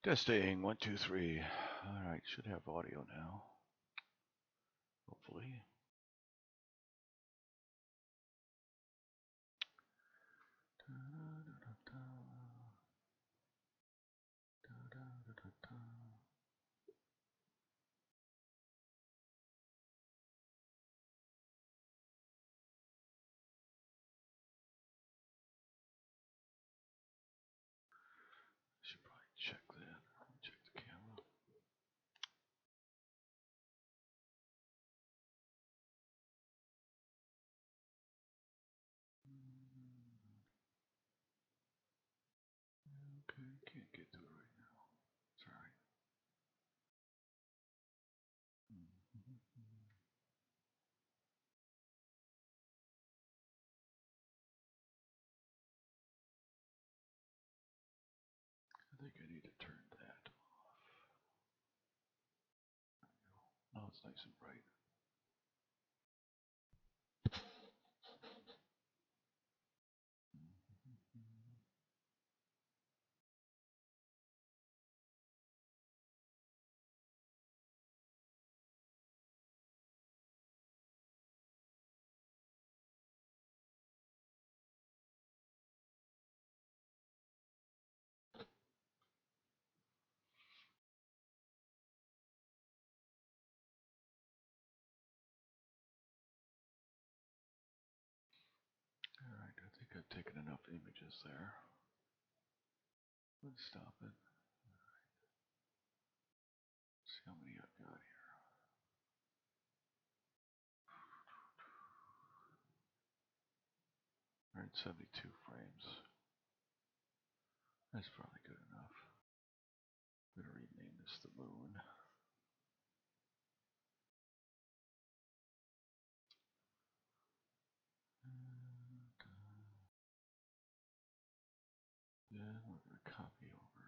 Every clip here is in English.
Testing 1, 2, 3. All right, should have audio now. Hopefully. Should probably check that. Check the camera. Okay, can't get to it right now. Sorry. I think I need to turn that off. Now it's nice and bright. All right, I think I've taken enough images there. Let's stop it. See how many I've got here. 172 frames. That's probably good enough. I'm gonna rename this the moon. Then we're gonna copy over.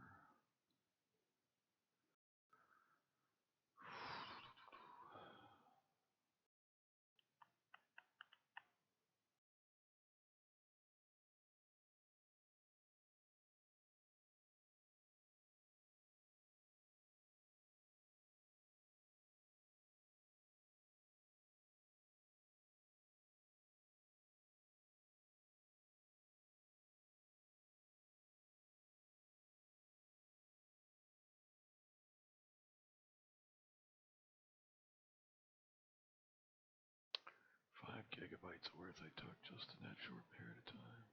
Five gigabytes worth I took just in that short period of time.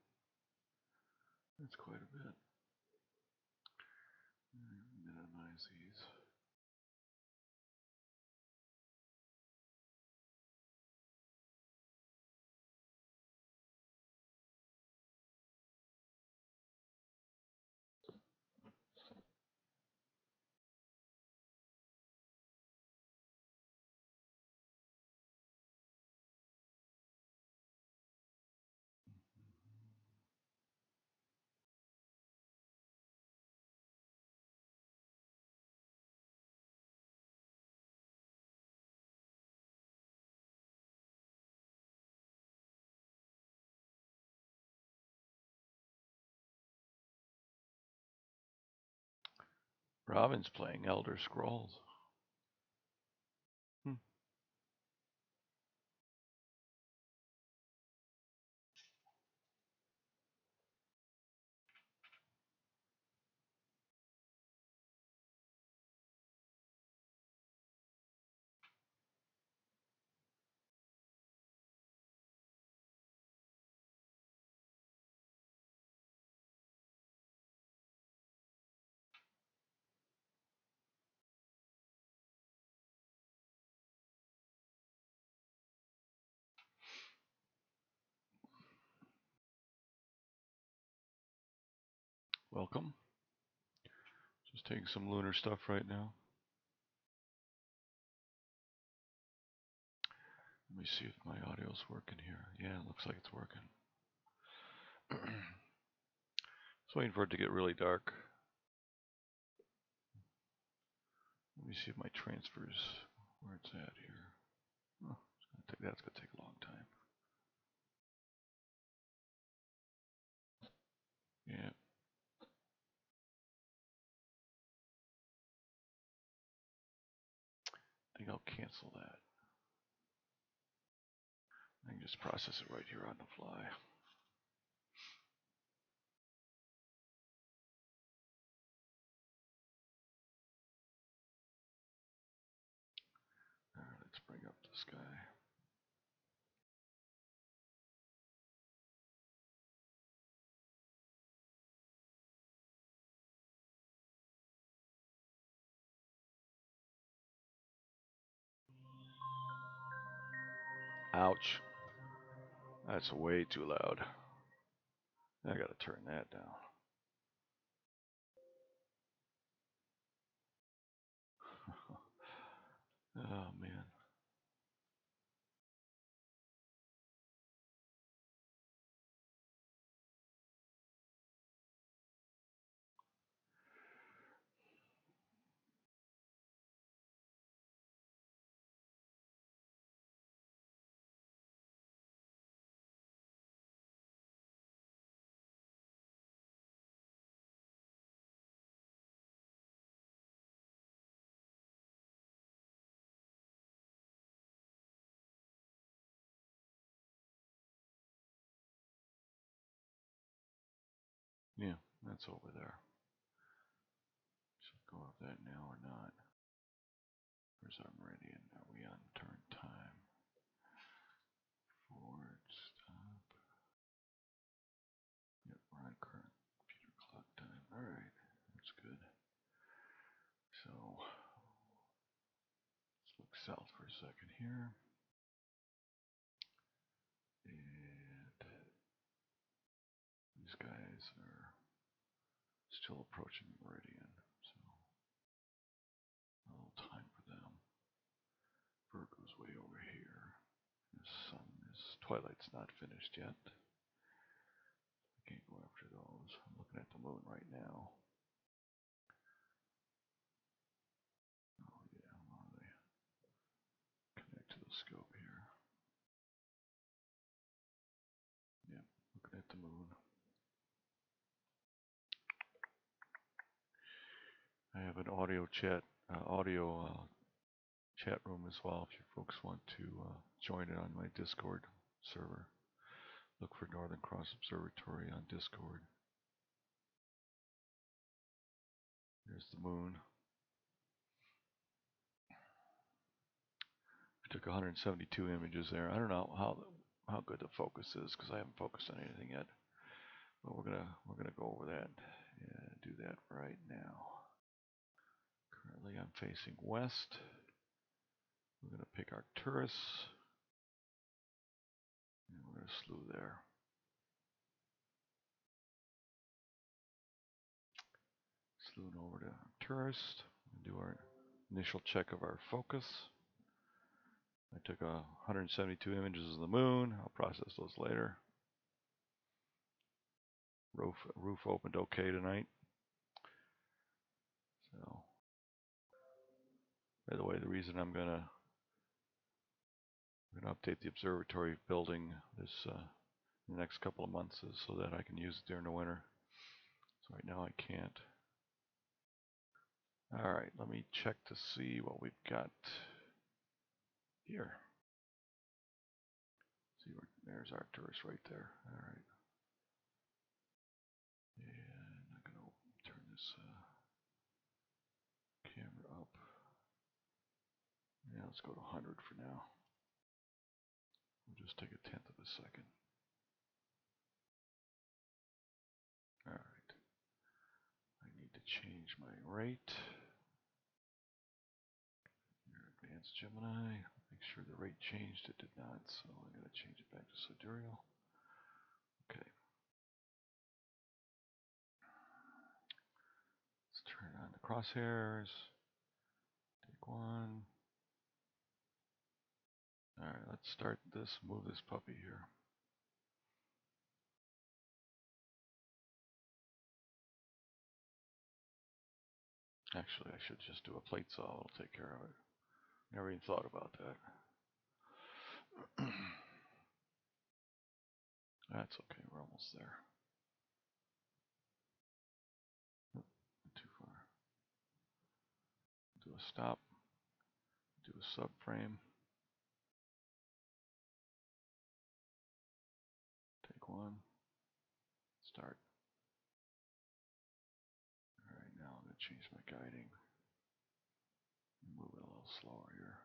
That's quite a bit. Minimize these. Robin's playing Elder Scrolls. Welcome. Just taking some lunar stuff right now. Let me see if my audio's working here. Yeah, it looks like it's working. Just waiting for it to get really dark. Let me see if my transfer's where it's at here. Oh, that's gonna take a long time. Yeah. think I'll cancel that. I can just process it right here on the fly. All right, let's bring up this guy. Ouch. That's way too loud. I gotta turn that down. Oh man. Yeah, that's over there. Should go up that now or not? Where's our meridian? Are we on turn time? Forward, stop. Yep, we're on current computer clock time. Alright, that's good. So, let's look south for a second here. And these guys are still approaching the meridian, so a little time for them. Virgo's way over here. The sun is, twilight's not finished yet. I can't go after those. I'm looking at the moon right now. Oh yeah, how do they connect to the scope here? Yep, looking at the moon. I have an audio chat room as well if you folks want to join it on my Discord server. Look for Northern Cross Observatory on Discord. There's the moon. I took 172 images there. I don't know how good the focus is because I haven't focused on anything yet. But we're gonna go over that and do that right now. Currently I'm facing west. We're gonna pick Arcturus. And we're gonna slew there. Slewing over to Arcturus. Do our initial check of our focus. I took 172 images of the moon. I'll process those later. Roof opened okay tonight. So, by the way, the reason I'm gonna update the observatory building this in the next couple of months is so that I can use it during the winter. So right now I can't. All right, let me check to see what we've got here. See where there's Arcturus right there. All right. And I'm gonna turn this camera up. Yeah, let's go to 100 for now. We'll just take a tenth of a second. All right. I need to change my rate. Here, Advanced Gemini. Make sure the rate changed. It did not, so I gotta change it back to sidereal. Okay. Let's turn on the crosshairs. Take one. All right, let's start this, move this puppy here. Actually, I should just do a plate saw. It'll take care of it. Never even thought about that. That's okay, we're almost there. Not too far. Do a stop. Do the subframe. Take one. Start. Alright, now I'm going to change my guiding. Move it a little slower here.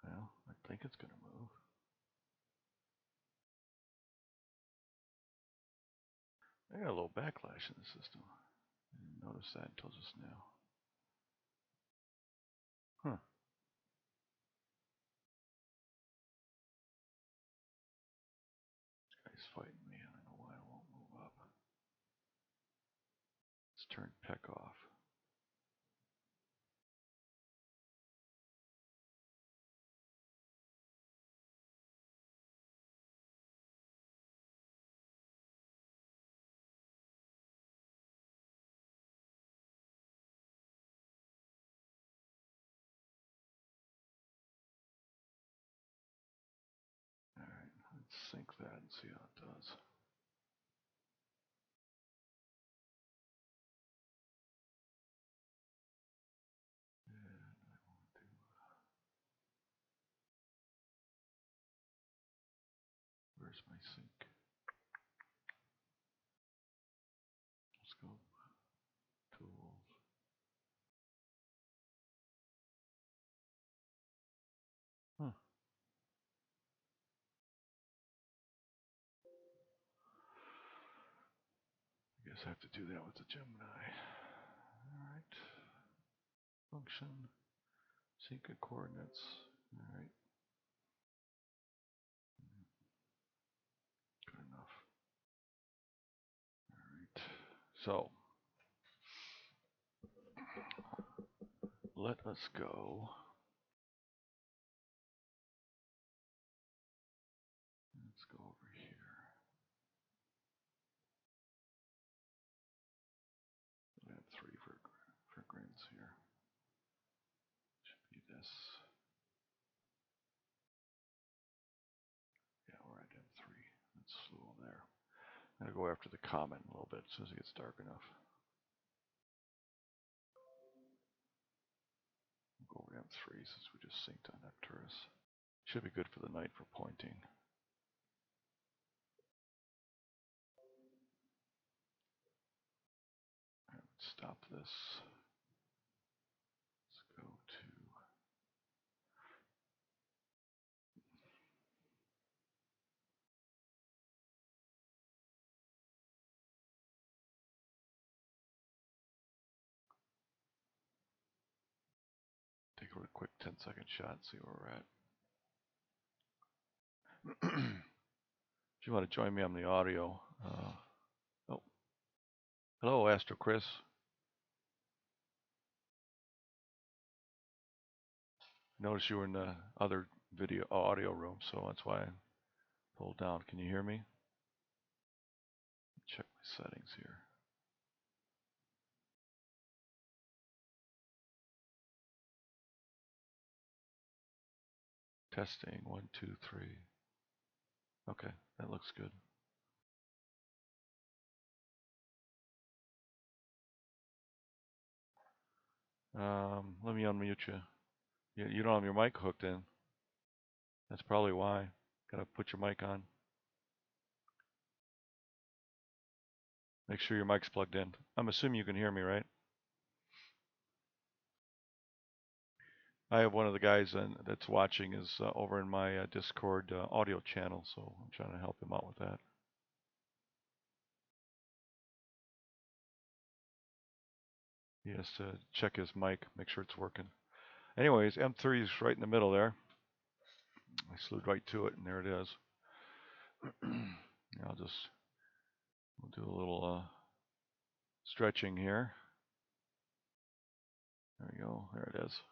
Well, I think it's going to move. I got a little backlash in the system. I didn't notice that until just now. Huh. This guy's fighting me. I don't know why it won't move up. Let's turn Peck off. Alright, let's sync that and see how it does. Where's my sync? Let's go. Tools. Huh. I guess I have to do that with the Gemini. Alright. Function. Sync coordinates. Alright. Good enough. Alright. So let us go. Let's go over here. I have 3 for grids here. Should be this. Yeah, we're at M3. That's slow there. I'm gonna go after the comet a little bit as soon as it gets dark enough. We'll go over M3 since we just synced on Arcturus. Should be good for the night for pointing. Alright, let's stop this. Let's go to take a quick 10-second shot and see where we're at. If you want to join me on the audio, oh, hello, Astro Chris. Notice you were in the other audio room, so that's why I pulled down. Can you hear me? Check my settings here. Testing 1, 2, 3. Okay, that looks good. Let me unmute you. You don't have your mic hooked in. That's probably why. Gotta put your mic on. Make sure your mic's plugged in. I'm assuming you can hear me, right? I have one of the guys that's watching is over in my Discord audio channel, so I'm trying to help him out with that. He has to check his mic, make sure it's working. Anyways, M3 is right in the middle there. I slewed right to it, and there it is. We'll do a little stretching here. There we go. There it is.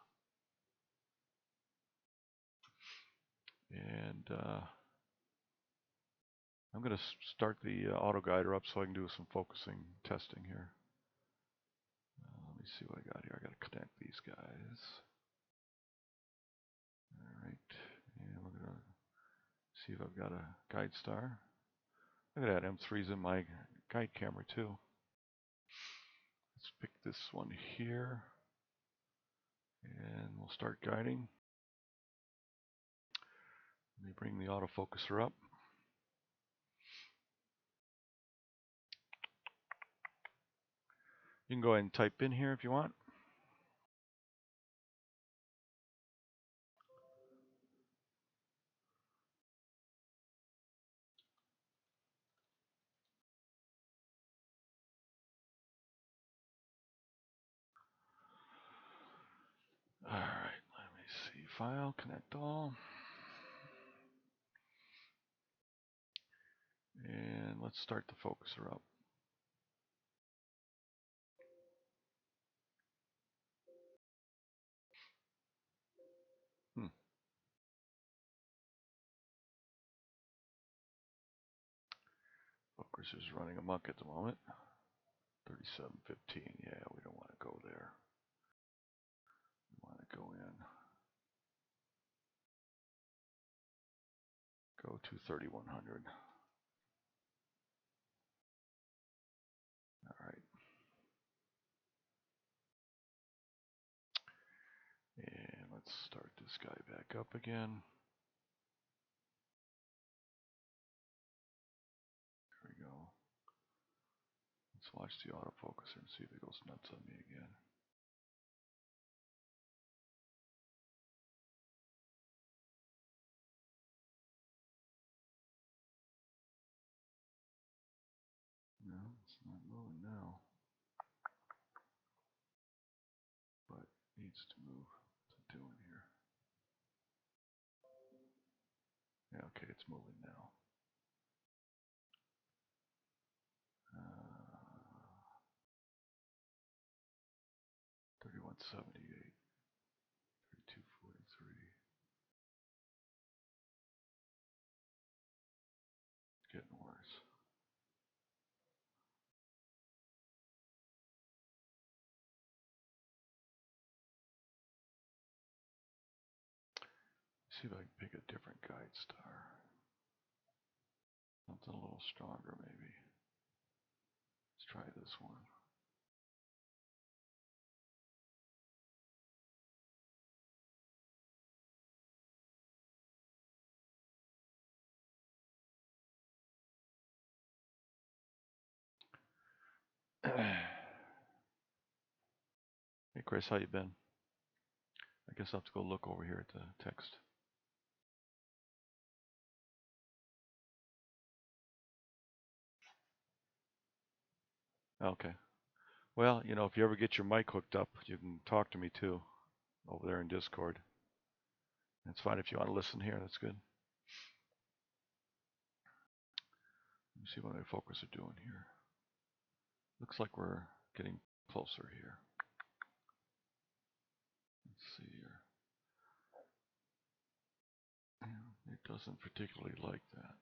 And I'm going to start the auto guider up so I can do some focusing testing here. Let me see what I got here. I got to connect these guys. All right, and we're going to see if I've got a guide star. Look at that, M3's in my guide camera too. Let's pick this one here, and we'll start guiding. Let me bring the autofocuser up. You can go ahead and type in here if you want. All right, let me see. File, connect all. And let's start the focuser up. Focuser's running amok at the moment. 3715, yeah, we don't want to go there. We want to go in. Go to 3100. All right. And let's start this guy back up again. There we go. Let's watch the autofocuser and see if it goes nuts on me again. No, it's not moving now. But it needs to move. What's it doing here? Yeah, okay, it's moving now. 3178, 3243. It's getting worse. See if I can pick a different guide star. Something a little stronger, maybe. Let's try this one. Hey Chris, how you been? I guess I'll have to go look over here at the text. Okay. Well, you know, if you ever get your mic hooked up, you can talk to me too over there in Discord. It's fine if you want to listen here. That's good. Let me see what my focus are doing here. Looks like we're getting closer here. Let's see here. Yeah, it doesn't particularly like that.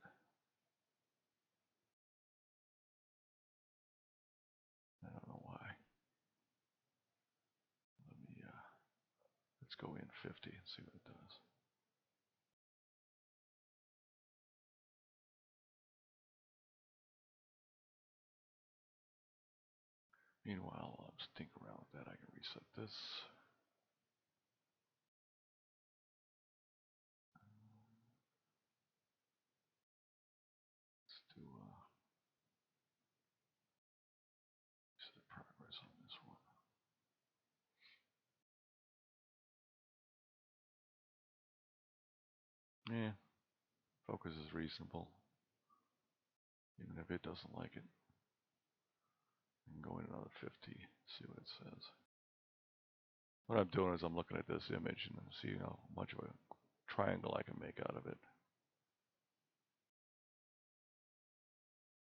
I don't know why. Let's go in 50 and see what it does. Meanwhile, I'll just tinker around with that. I can reset this. Let's do set progress on this one. Yeah, focus is reasonable, even if it doesn't like it. I can go in another 50, see what it says. What I'm doing is I'm looking at this image and see how much of a triangle I can make out of it.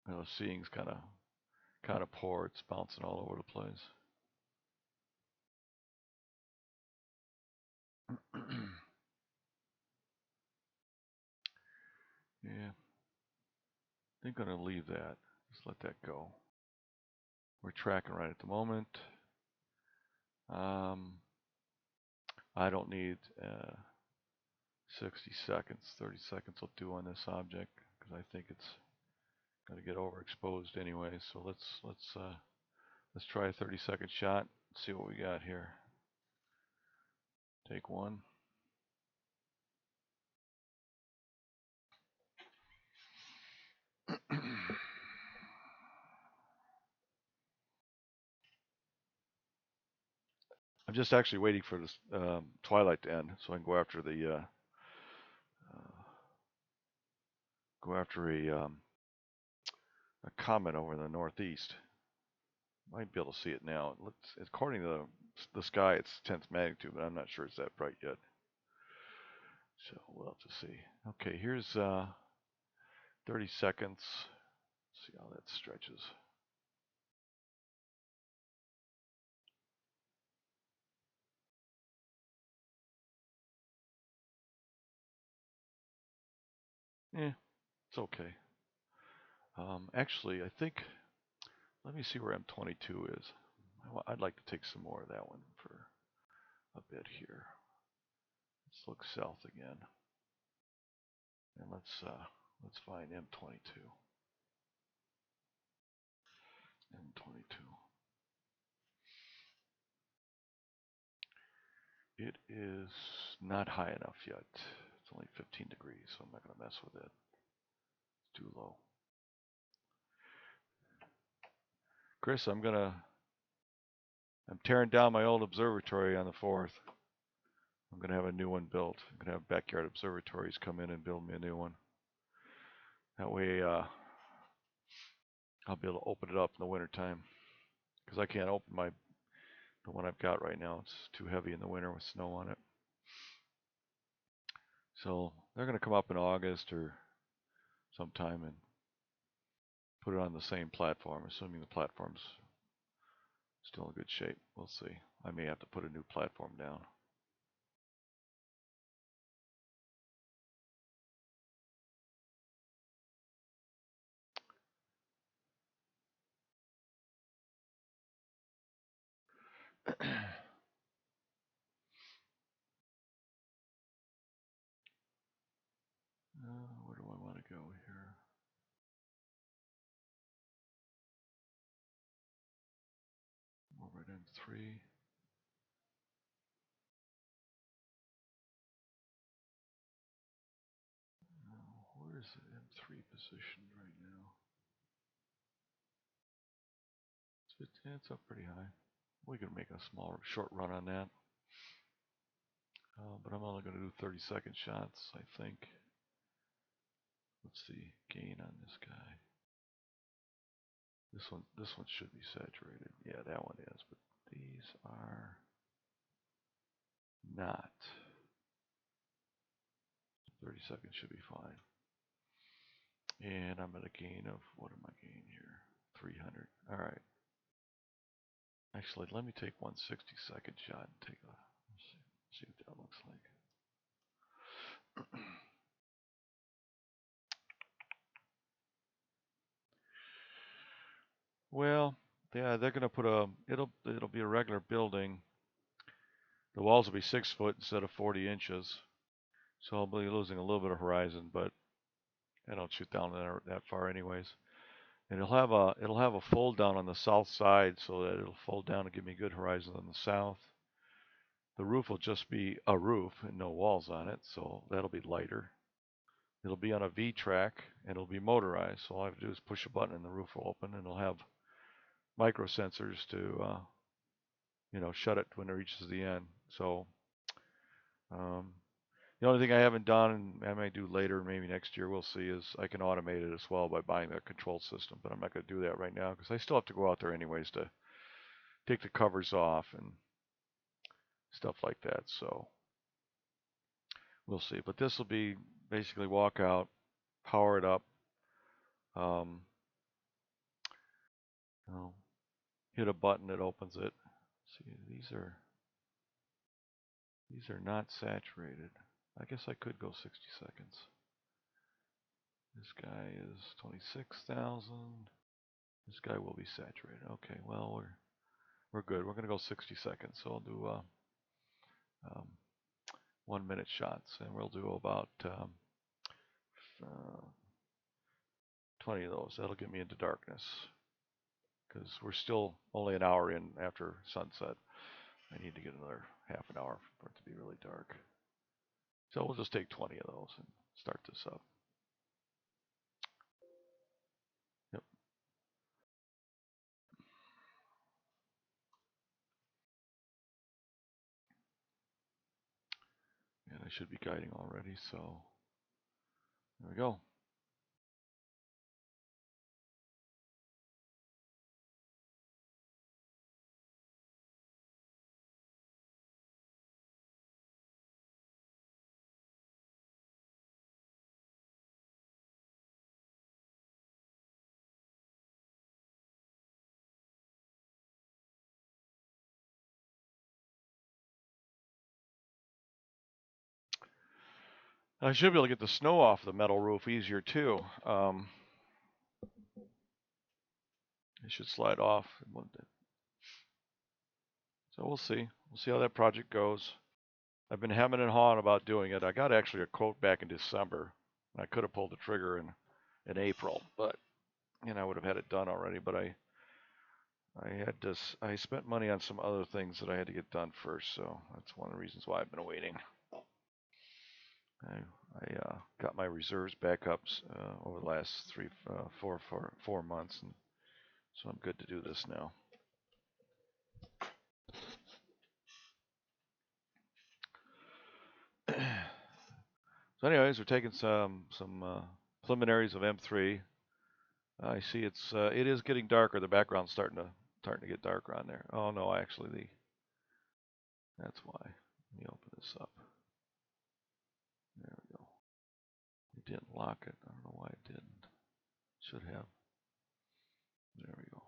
You know, seeing's kind of poor. It's bouncing all over the place. Yeah, I think I'm gonna leave that. Just let that go. We're tracking right at the moment. I don't need 60 seconds. 30 seconds will do on this object because I think it's going to get overexposed anyway. So let's Let's try a 30-second shot. See what we got here. Take one. I'm just actually waiting for this twilight to end so I can go after the a comet over in the northeast. Might be able to see it now. It looks, according to the sky, it's 10th magnitude, but I'm not sure it's that bright yet. So we'll have to see. Okay, here's 30 seconds. Let's see how that stretches. It's okay. Actually, I think, let me see where M22 is. I'd like to take some more of that one for a bit here. Let's look south again. And let's find M22. M22. It is not high enough yet. It's only 15 degrees, so I'm not going to mess with it. It's too low. Chris, I'm tearing down my old observatory on the 4th. I'm going to have a new one built. I'm going to have backyard observatories come in and build me a new one. That way, I'll be able to open it up in the wintertime. Because I can't open the one I've got right now. It's too heavy in the winter with snow on it. So they're going to come up in August or sometime and put it on the same platform, assuming the platform's still in good shape. We'll see. I may have to put a new platform down. Where do I want to go here? Over at M3. Where is the M3 positioned right now? It's up pretty high. We could make a small, short run on that. But I'm only going to do 30-second shots, I think. What's the gain on this guy? This one should be saturated. Yeah, that one is, but these are not. 30 seconds should be fine. And I'm at a gain of, what am I gaining here? 300. All right. Actually, let me take one 60-second shot and take a, see what that looks like. Well, yeah, they're going to put it'll be a regular building. The walls will be 6 foot instead of 40 inches. So I'll be losing a little bit of horizon, but I don't shoot down that far anyways. And it'll have a fold down on the south side so that it'll fold down and give me good horizon on the south. The roof will just be a roof and no walls on it, so that'll be lighter. It'll be on a V track and it'll be motorized. So all I have to do is push a button and the roof will open, and it'll have micro sensors to shut it when it reaches the end. So the only thing I haven't done, and I may do later, maybe next year, we'll see, is I can automate it as well by buying the control system. But I'm not going to do that right now because I still have to go out there anyways to take the covers off and stuff like that. So we'll see. But this will be basically walk out, power it up, hit a button that opens it. See, these are not saturated. I guess I could go 60 seconds. This guy is 26,000. This guy will be saturated. Okay, well, we're good. We're going to go 60 seconds. So I'll do 1 minute shots, and we'll do about 20 of those. That'll get me into darkness. because we're still only an hour in after sunset. I need to get another half an hour for it to be really dark. So we'll just take 20 of those and start this up. Yep. And I should be guiding already, so there we go. I should be able to get the snow off the metal roof easier too. It should slide off. So we'll see. We'll see how that project goes. I've been hemming and hawing about doing it. I got actually a quote back in December. I could have pulled the trigger in April, but I would have had it done already. But I spent money on some other things that I had to get done first, so that's one of the reasons why I've been waiting. I got my reserves back up over the last 4 months, and so I'm good to do this now. So anyways, we're taking some preliminaries of M3. I see it is getting darker. The background's starting to get darker on there. Oh no, actually that's why. Let me open this up. There we go. It didn't lock it. I don't know why it didn't. Should have. There we go.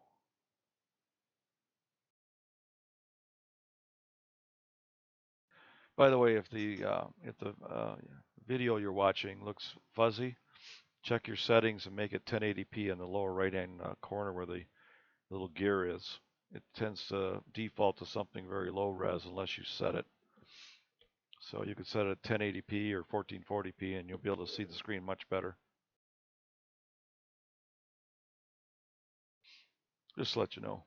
By the way, if the video you're watching looks fuzzy, check your settings and make it 1080p in the lower right-hand corner where the little gear is. It tends to default to something very low res unless you set it. So you could set it at 1080p or 1440p and you'll be able to see the screen much better. Just to let you know.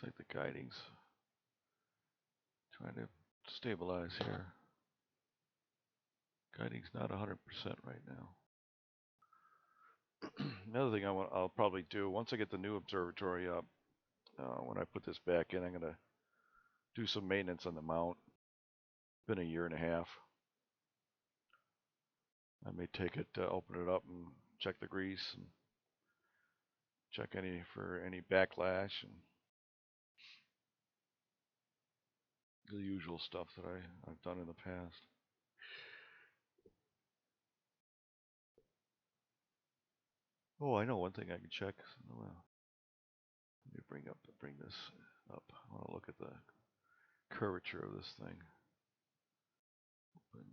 Looks like the guiding's trying to stabilize here. Guiding's not 100% right now. Another thing I'll probably do once I get the new observatory up, when I put this back in, I'm going to do some maintenance on the mount. It's been a year and a half. I may take it, open it up and check the grease and check for any backlash and the usual stuff that I've done in the past. Oh, I know one thing I can check. Let me bring this up. I want to look at the curvature of this thing. Open.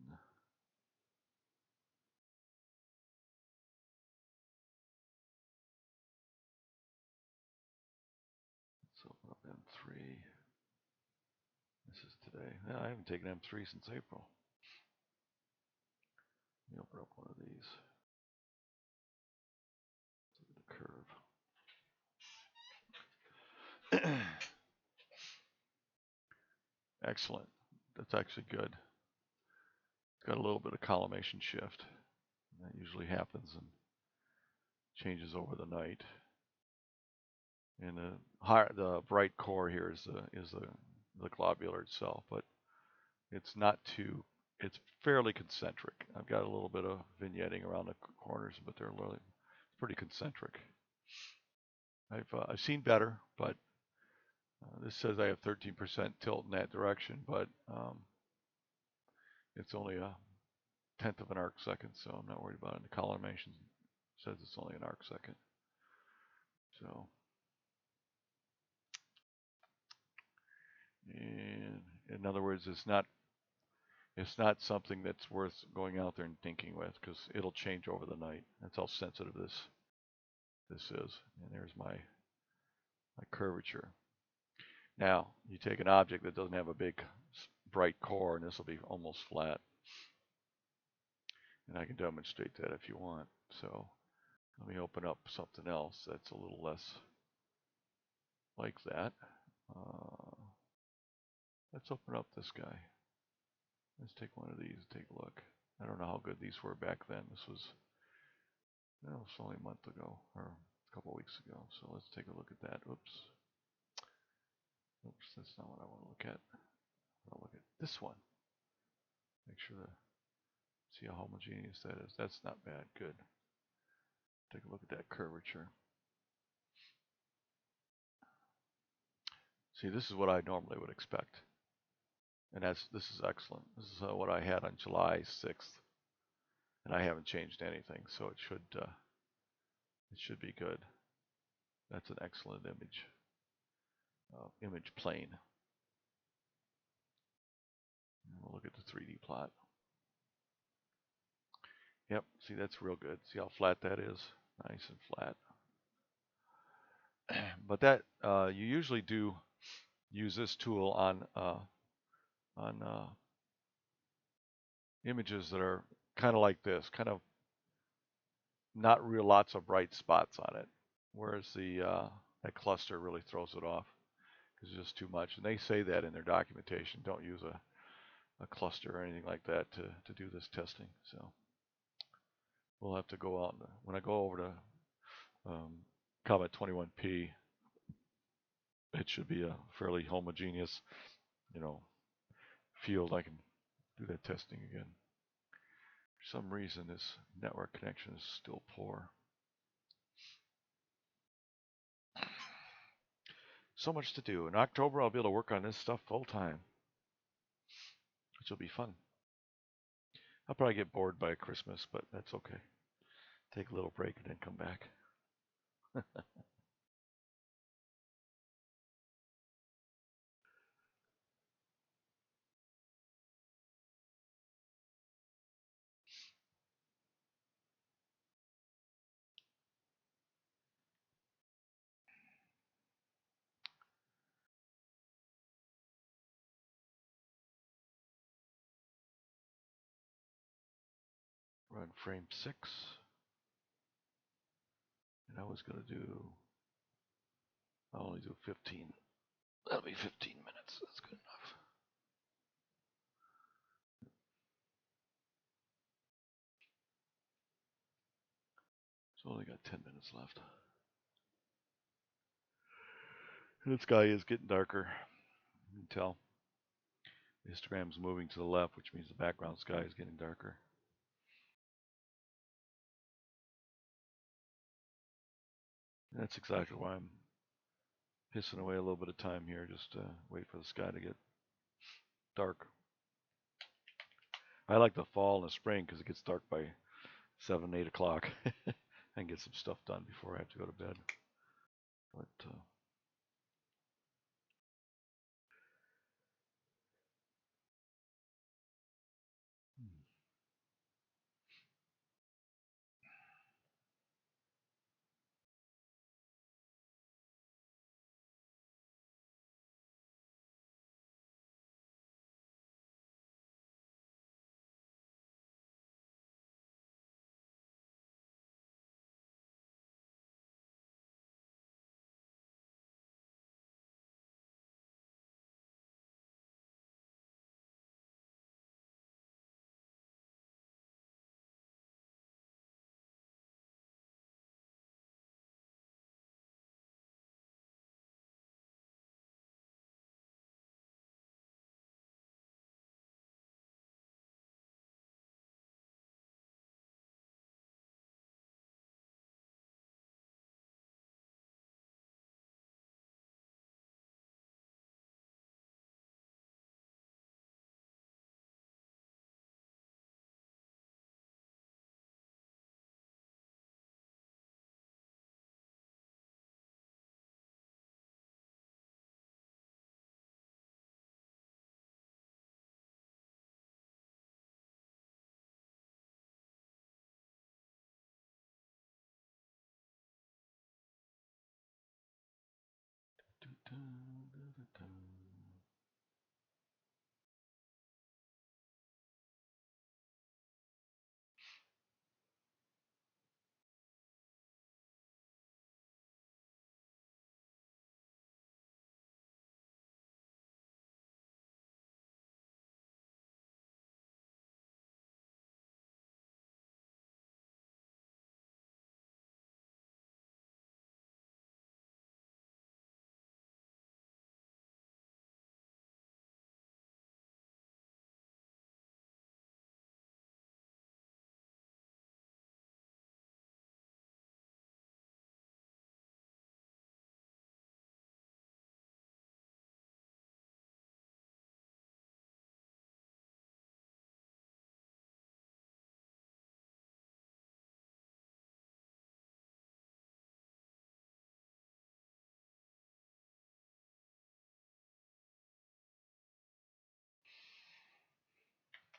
Let's open up M3. This is today. Yeah, I haven't taken M3 since April. Let me open up one of these. Look at the curve. Excellent. That's actually good. It's got a little bit of collimation shift. That usually happens and changes over the night. And the bright core here is the globular itself, but it's not too. It's fairly concentric. I've got a little bit of vignetting around the corners, but they're really pretty concentric. I've seen better, but this says I have 13% tilt in that direction, but it's only a tenth of an arc second, so I'm not worried about it. The collimation says it's only an arc second. So, and in other words, It's not something that's worth going out there and thinking with because it'll change over the night. That's how sensitive this is. And there's my curvature. Now, you take an object that doesn't have a big bright core, and this will be almost flat. And I can demonstrate that if you want. So let me open up something else that's a little less like that. Let's open up this guy. Let's take one of these and take a look. I don't know how good these were back then. This was, it was only a month ago, or a couple weeks ago. So let's take a look at that. Oops. Oops, that's not what I want to look at. I'll look at this one. Make sure to see how homogeneous that is. That's not bad. Good. Take a look at that curvature. See, this is what I normally would expect. And this is excellent. This is what I had on July 6th. And I haven't changed anything, so it should be good. That's an excellent image plane. And we'll look at the 3D plot. Yep, see, that's real good. See how flat that is? Nice and flat. But that you usually do use this tool on images that are kind of like this, kind of not real lots of bright spots on it. Whereas that cluster really throws it off because it's just too much. And they say that in their documentation. Don't use a cluster or anything like that to do this testing. So we'll have to go out, when I go over to Comet 21P, it should be a fairly homogeneous, field. I can do that testing again. For some reason, this network connection is still poor. So much to do. In October, I'll be able to work on this stuff full time, which will be fun. I'll probably get bored by Christmas, but that's okay. Take a little break and then come back. Run frame 6. And I was going to do, I'll only do 15. That'll be 15 minutes. That's good enough. So only got 10 minutes left. And this guy is getting darker. You can tell. The histogram's moving to the left, which means the background sky is getting darker. And that's exactly why I'm pissing away a little bit of time here, just to wait for the sky to get dark. I like the fall and the spring because it gets dark by 7, 8 o'clock. I can get some stuff done before I have to go to bed. But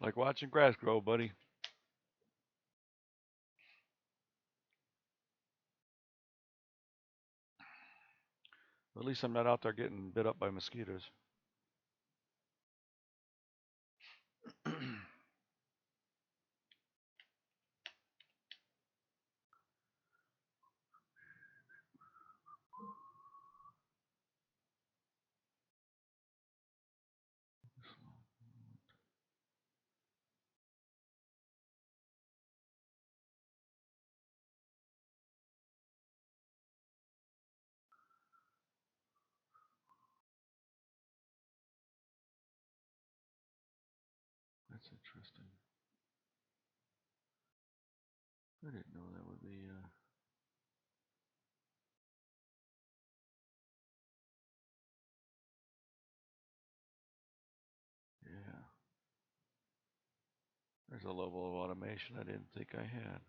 Like watching grass grow, buddy. At least I'm not out there getting bit up by mosquitoes. That's interesting. I didn't know that would be. Yeah. There's a level of automation I didn't think I had.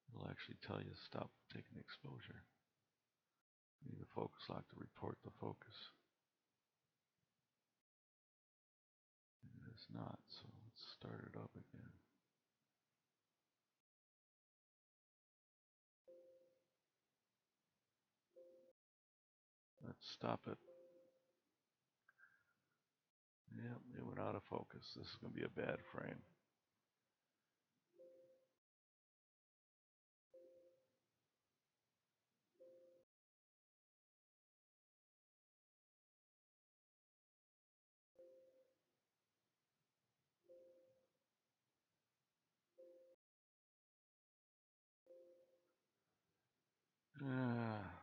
It'll actually tell you to stop taking exposure. You need the focus lock to report the focus. It is not, so let's start it up again. Let's stop it. Yep, it went out of focus. This is going to be a bad frame.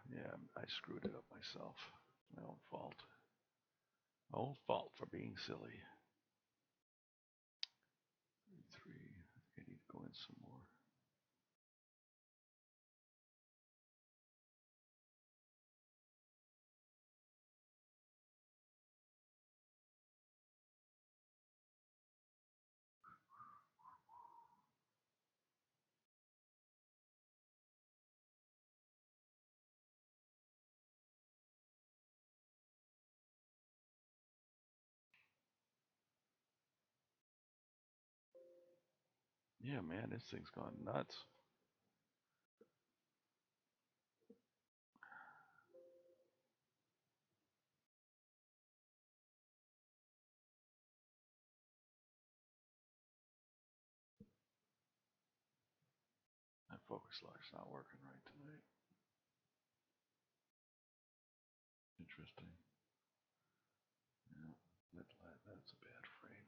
Yeah, I screwed it up myself. My own fault. My own fault for being silly. 3. I need to go in some more. Yeah, man, this thing's gone nuts. My focus lock's not working right tonight. Interesting. Yeah, that's a bad frame.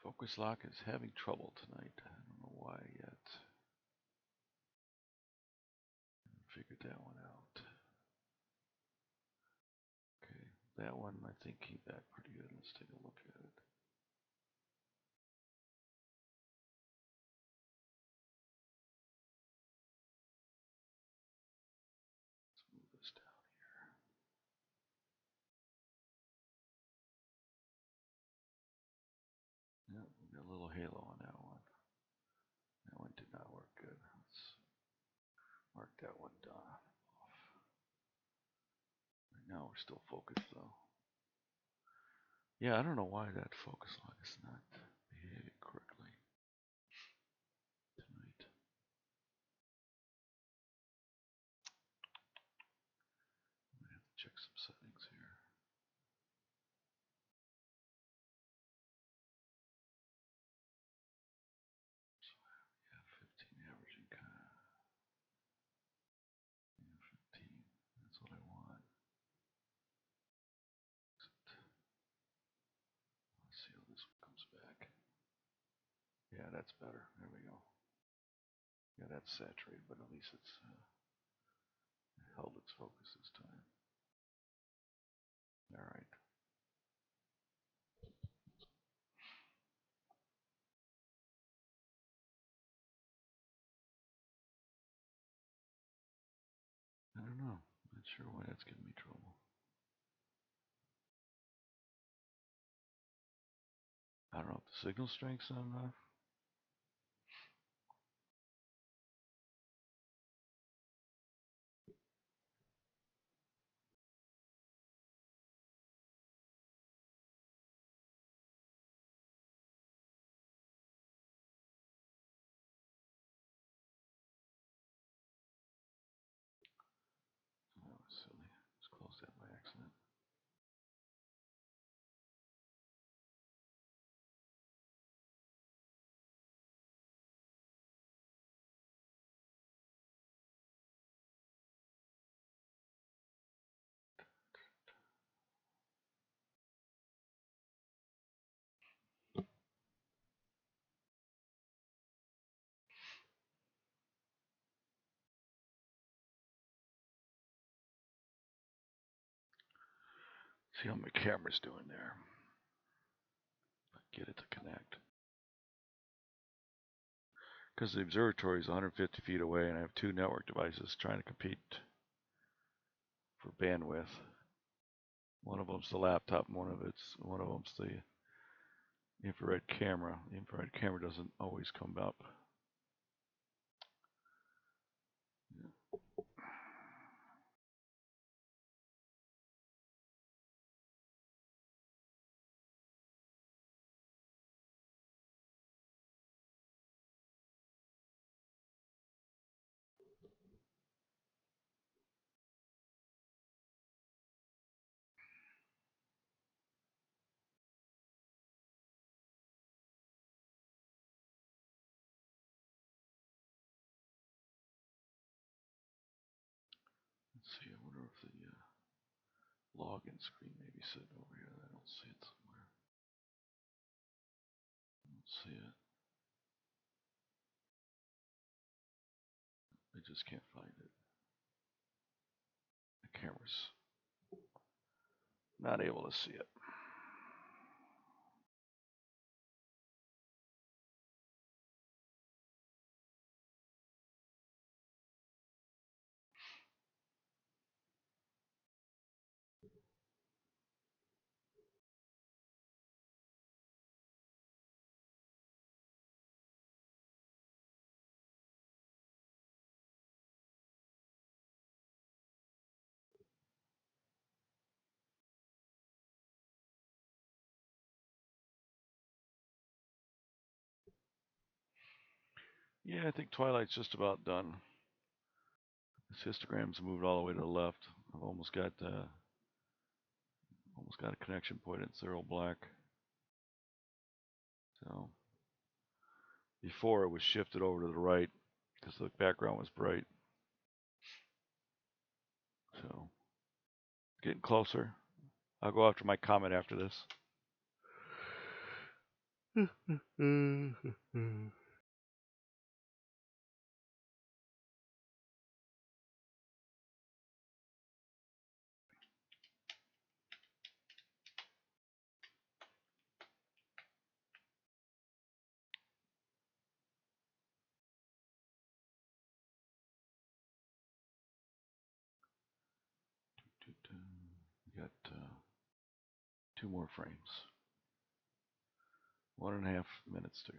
Focus lock is having trouble tonight. I don't know why yet. Figured that one out. Okay, that one I think came back pretty good. Let's take a look at it. Let's move this down here. Yeah, we got a little halo on that one. That one did not work good. Let's mark that one off. Right now we're still focused though. Yeah, I don't know why that focus line is not behaving correctly tonight. I have to check some settings here. So yeah, 15 averaging kind of. Yeah, 15. That's what I want. Let's see how this one comes back. Yeah, that's better. There we go. Yeah, that's saturated, but at least it's held its focus this time. All right. I don't know. Not sure why that's giving me trouble. I don't know if the signal strength's not enough. That was silly. Just closed that by accident. See how my camera's doing there. Get it to connect. Because the observatory is 150 feet away, and I have two network devices trying to compete for bandwidth. One of them's the laptop, and one of them's the infrared camera. The infrared camera doesn't always come up. Yeah. Let's see. I wonder if the login screen may be sitting over here. I don't see it somewhere. I don't see it. I just can't find it. The camera's not able to see it. Yeah, I think Twilight's just about done. This histogram's moved all the way to the left. I've almost got a connection point at 0 black. So before it was shifted over to the right because the background was bright. So getting closer. I'll go after my comet after this. We got 2 more frames. 1.5 minutes to go.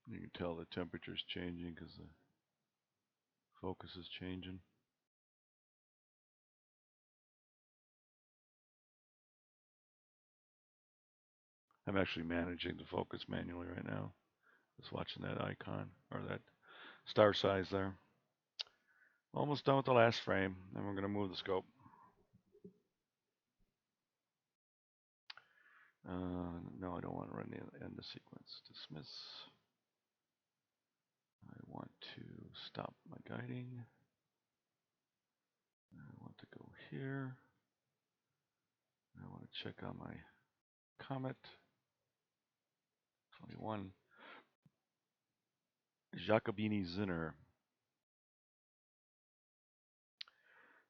You can tell the temperature's changing because the focus is changing. I'm actually managing the focus manually right now. Just watching that icon or that star size there. Almost done with the last frame, and we're going to move the scope. No, I don't want to run the end the sequence. Dismiss. I want to stop my guiding. I want to go here. I want to check on my comet. 21. Jacobini Zinner.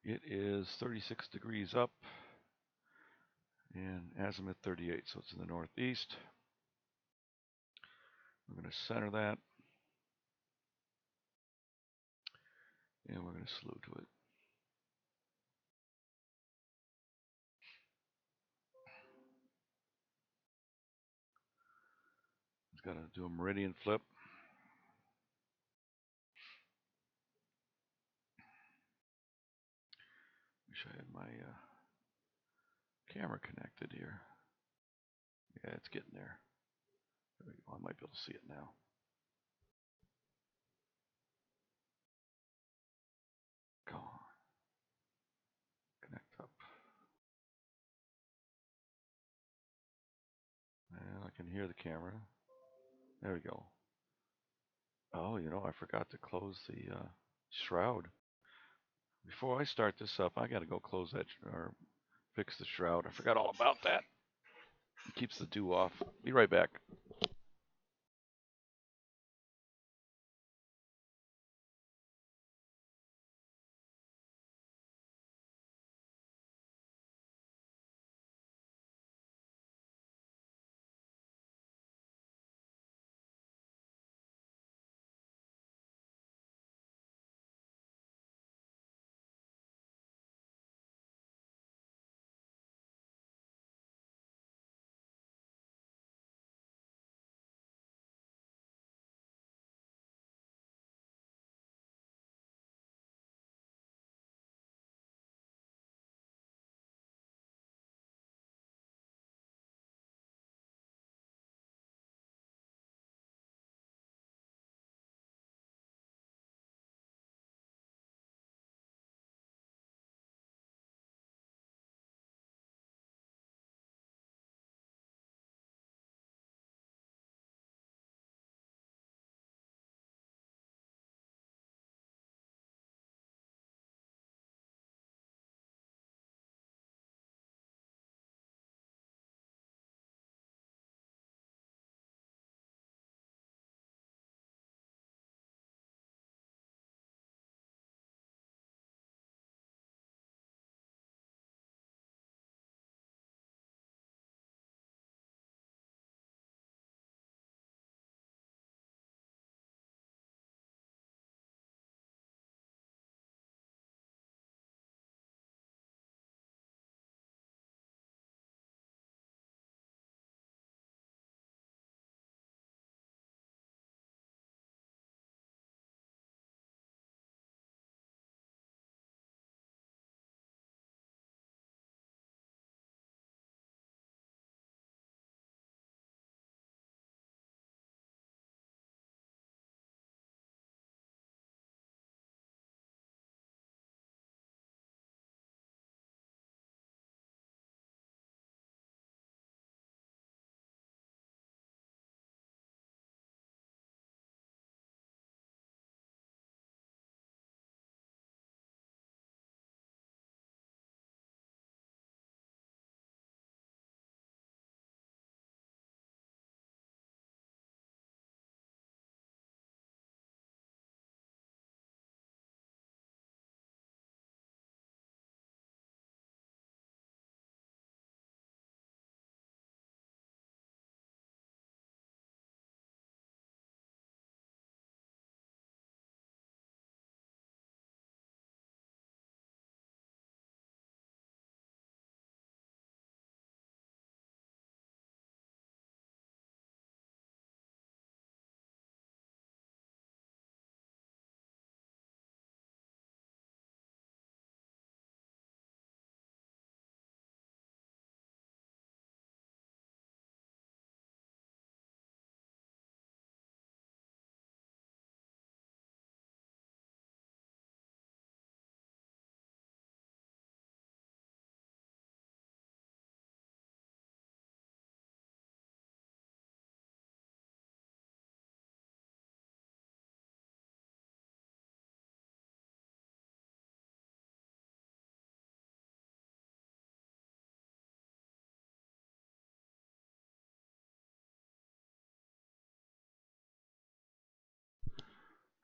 It is 36 degrees up and azimuth 38, so it's in the northeast. We're going to center that, and we're going to slew to it. It's got to do a meridian flip. Wish I had my camera connected here. Yeah, it's getting there. There we go. I might be able to see it now. Come on. Connect up. And I can hear the camera. There we go. Oh, you know, I forgot to close the shroud. Before I start this up, I got to go close that or fix the shroud. I forgot all about that. It keeps the dew off. Be right back.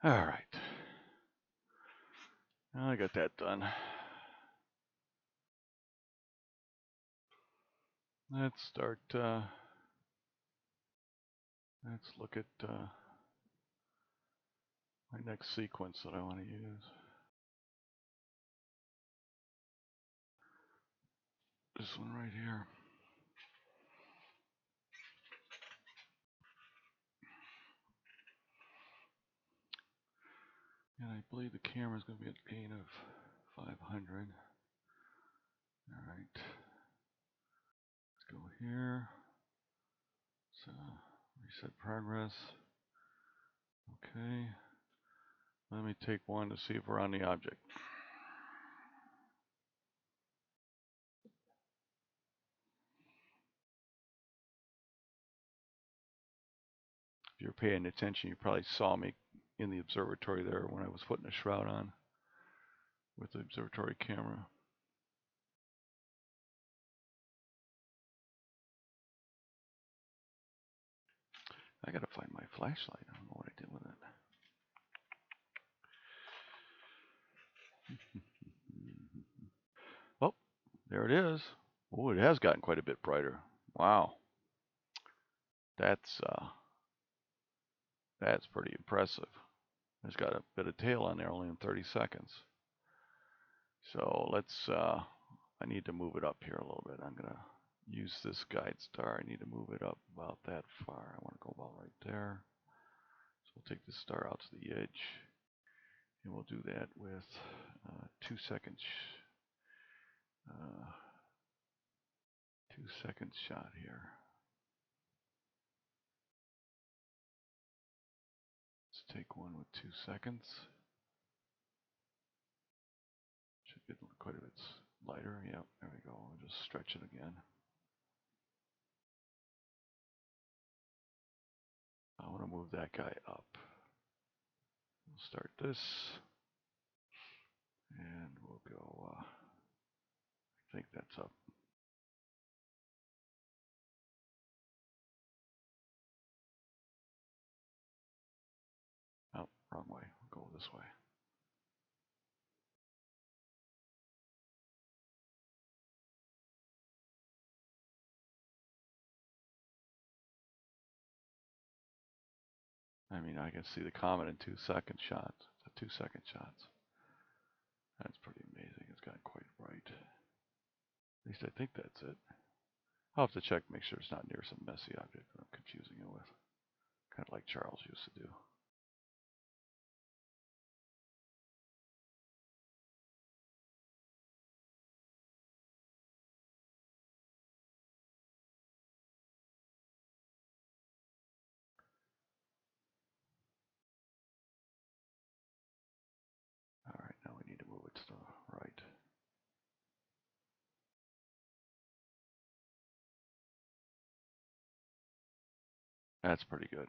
All right. Well, I got that done. Let's start. Let's look at my next sequence that I want to use. This one right here. And I believe the camera is going to be at a gain of 500. All right. Let's go here. So reset progress. Okay. Let me take one to see if we're on the object. If you're paying attention, you probably saw me in the observatory there when I was putting the shroud on with the observatory camera. I gotta find my flashlight. I don't know what I did with it. Oh, there it is. Oh, it has gotten quite a bit brighter. Wow. That's pretty impressive. It's got a bit of tail on there only in 30 seconds. So let's, I need to move it up here a little bit. I'm gonna use this guide star. I need to move it up about that far. I want to go about right there. So we'll take this star out to the edge. And we'll do that with 2 seconds. 2 second shot here. Let's take one with 2 seconds. Should get quite a bit lighter. Yep, there we go. We'll just stretch it again. I want to move that guy up. We'll start this. And we'll go, I think that's up. Oh, wrong way. We'll go this way. I mean, I can see the comet in 2 second shots. The 2 second shots. That's pretty amazing. It's gotten quite bright. At least I think that's it. I'll have to check, make sure it's not near some messy object that I'm confusing it with. Kind of like Charles used to do. All right, now we need to move it to the right. That's pretty good.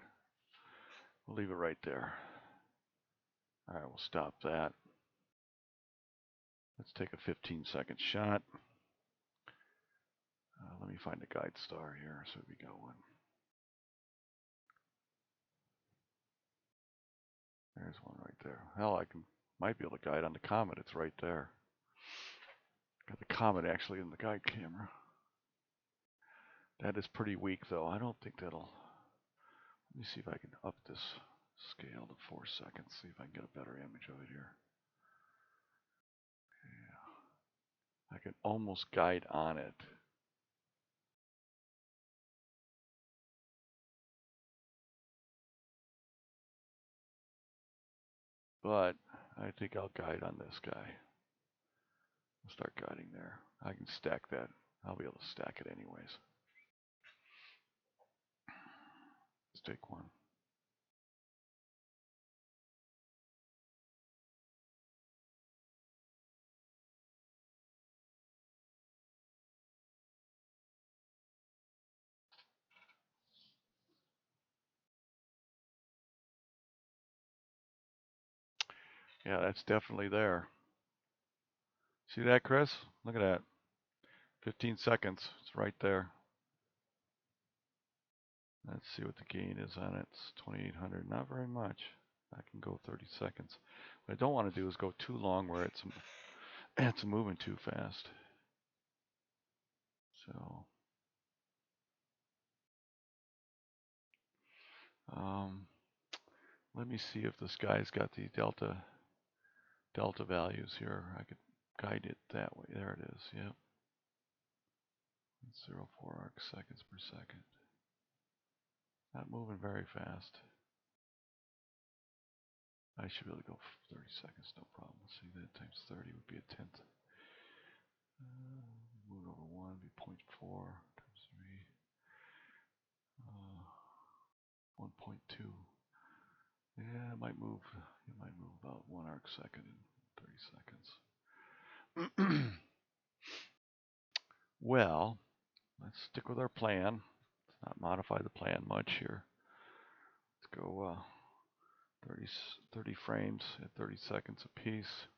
We'll leave it right there. All right, we'll stop that. Let's take a 15-second shot. Let me find a guide star here so we got one. There's one right there. Hell, might be able to guide on the comet. It's right there. Got the comet actually in the guide camera. That is pretty weak though. I don't think that'll. Let me see if I can up this scale to 4 seconds. See if I can get a better image of it here. Yeah. I can almost guide on it. But I think I'll guide on this guy. I'll start guiding there. I can stack that. I'll be able to stack it anyways. Let's take one. Yeah, that's definitely there. See that, Chris? Look at that. 15 seconds. It's right there. Let's see what the gain is on it. It's 2800. Not very much. I can go 30 seconds. What I don't want to do is go too long where it's moving too fast. So, let me see if this guy's got the delta values here. I could guide it that way. There it is. Yep. 0.04 arc seconds per second. Not moving very fast. I should be able to go 30 seconds, no problem. Let's see, that times 30 would be a tenth. Move over 1 would be 0.4 times 3. 1.2. Yeah, it might move about 1 arc second in 30 seconds. Well, let's stick with our plan. Let's not modify the plan much here. Let's go 30 frames at 30 seconds apiece.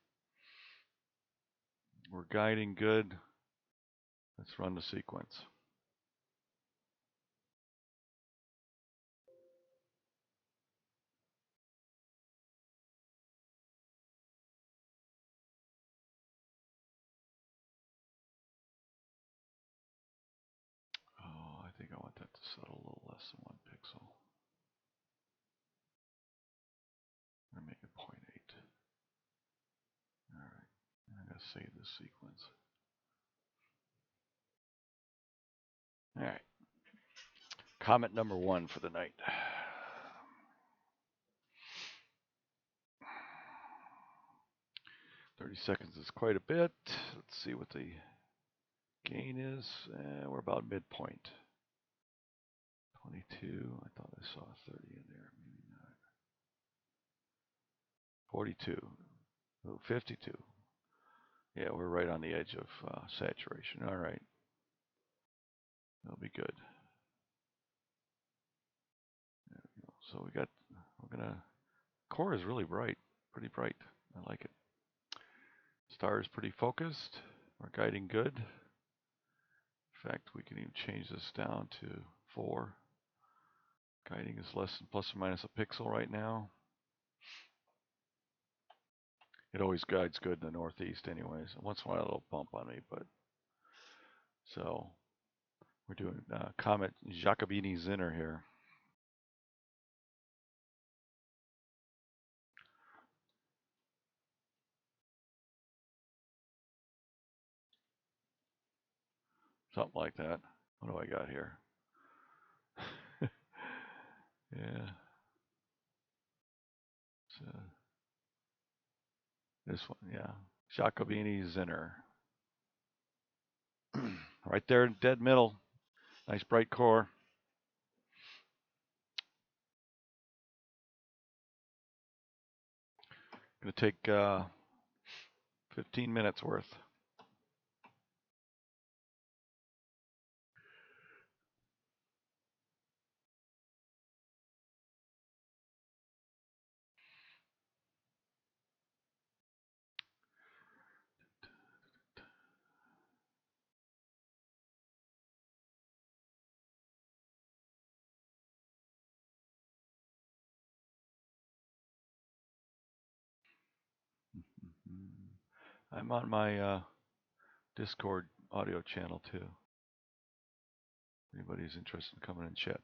We're guiding good. Let's run the sequence. Oh, I think I want that to settle a little less than 1 pixel. I'm going to make it 0.8. All right, I'm going to save this sequence. All right, comment number 1 for the night. "30 seconds is quite a bit. Let's see what the gain is. We're about midpoint. 22. I thought I saw 30 in there. Maybe not. 42. Oh, 52. Yeah, we're right on the edge of saturation. All right. That'll be good. There we go. So we're gonna, core is really bright, pretty bright. I like it. Star is pretty focused. We're guiding good. In fact, we can even change this down to 4. Guiding is less than plus or minus a pixel right now. It always guides good in the northeast anyways. Once in a while it'll bump on me, but so we're doing Comet Jacobini-Zinner here. Something like that. What do I got here? Yeah. So, this one, yeah. Jacobini-Zinner. Right there in dead middle. Nice bright core. Gonna take 15 minutes worth. I'm on my Discord audio channel too. Anybody's interested in coming and chatting.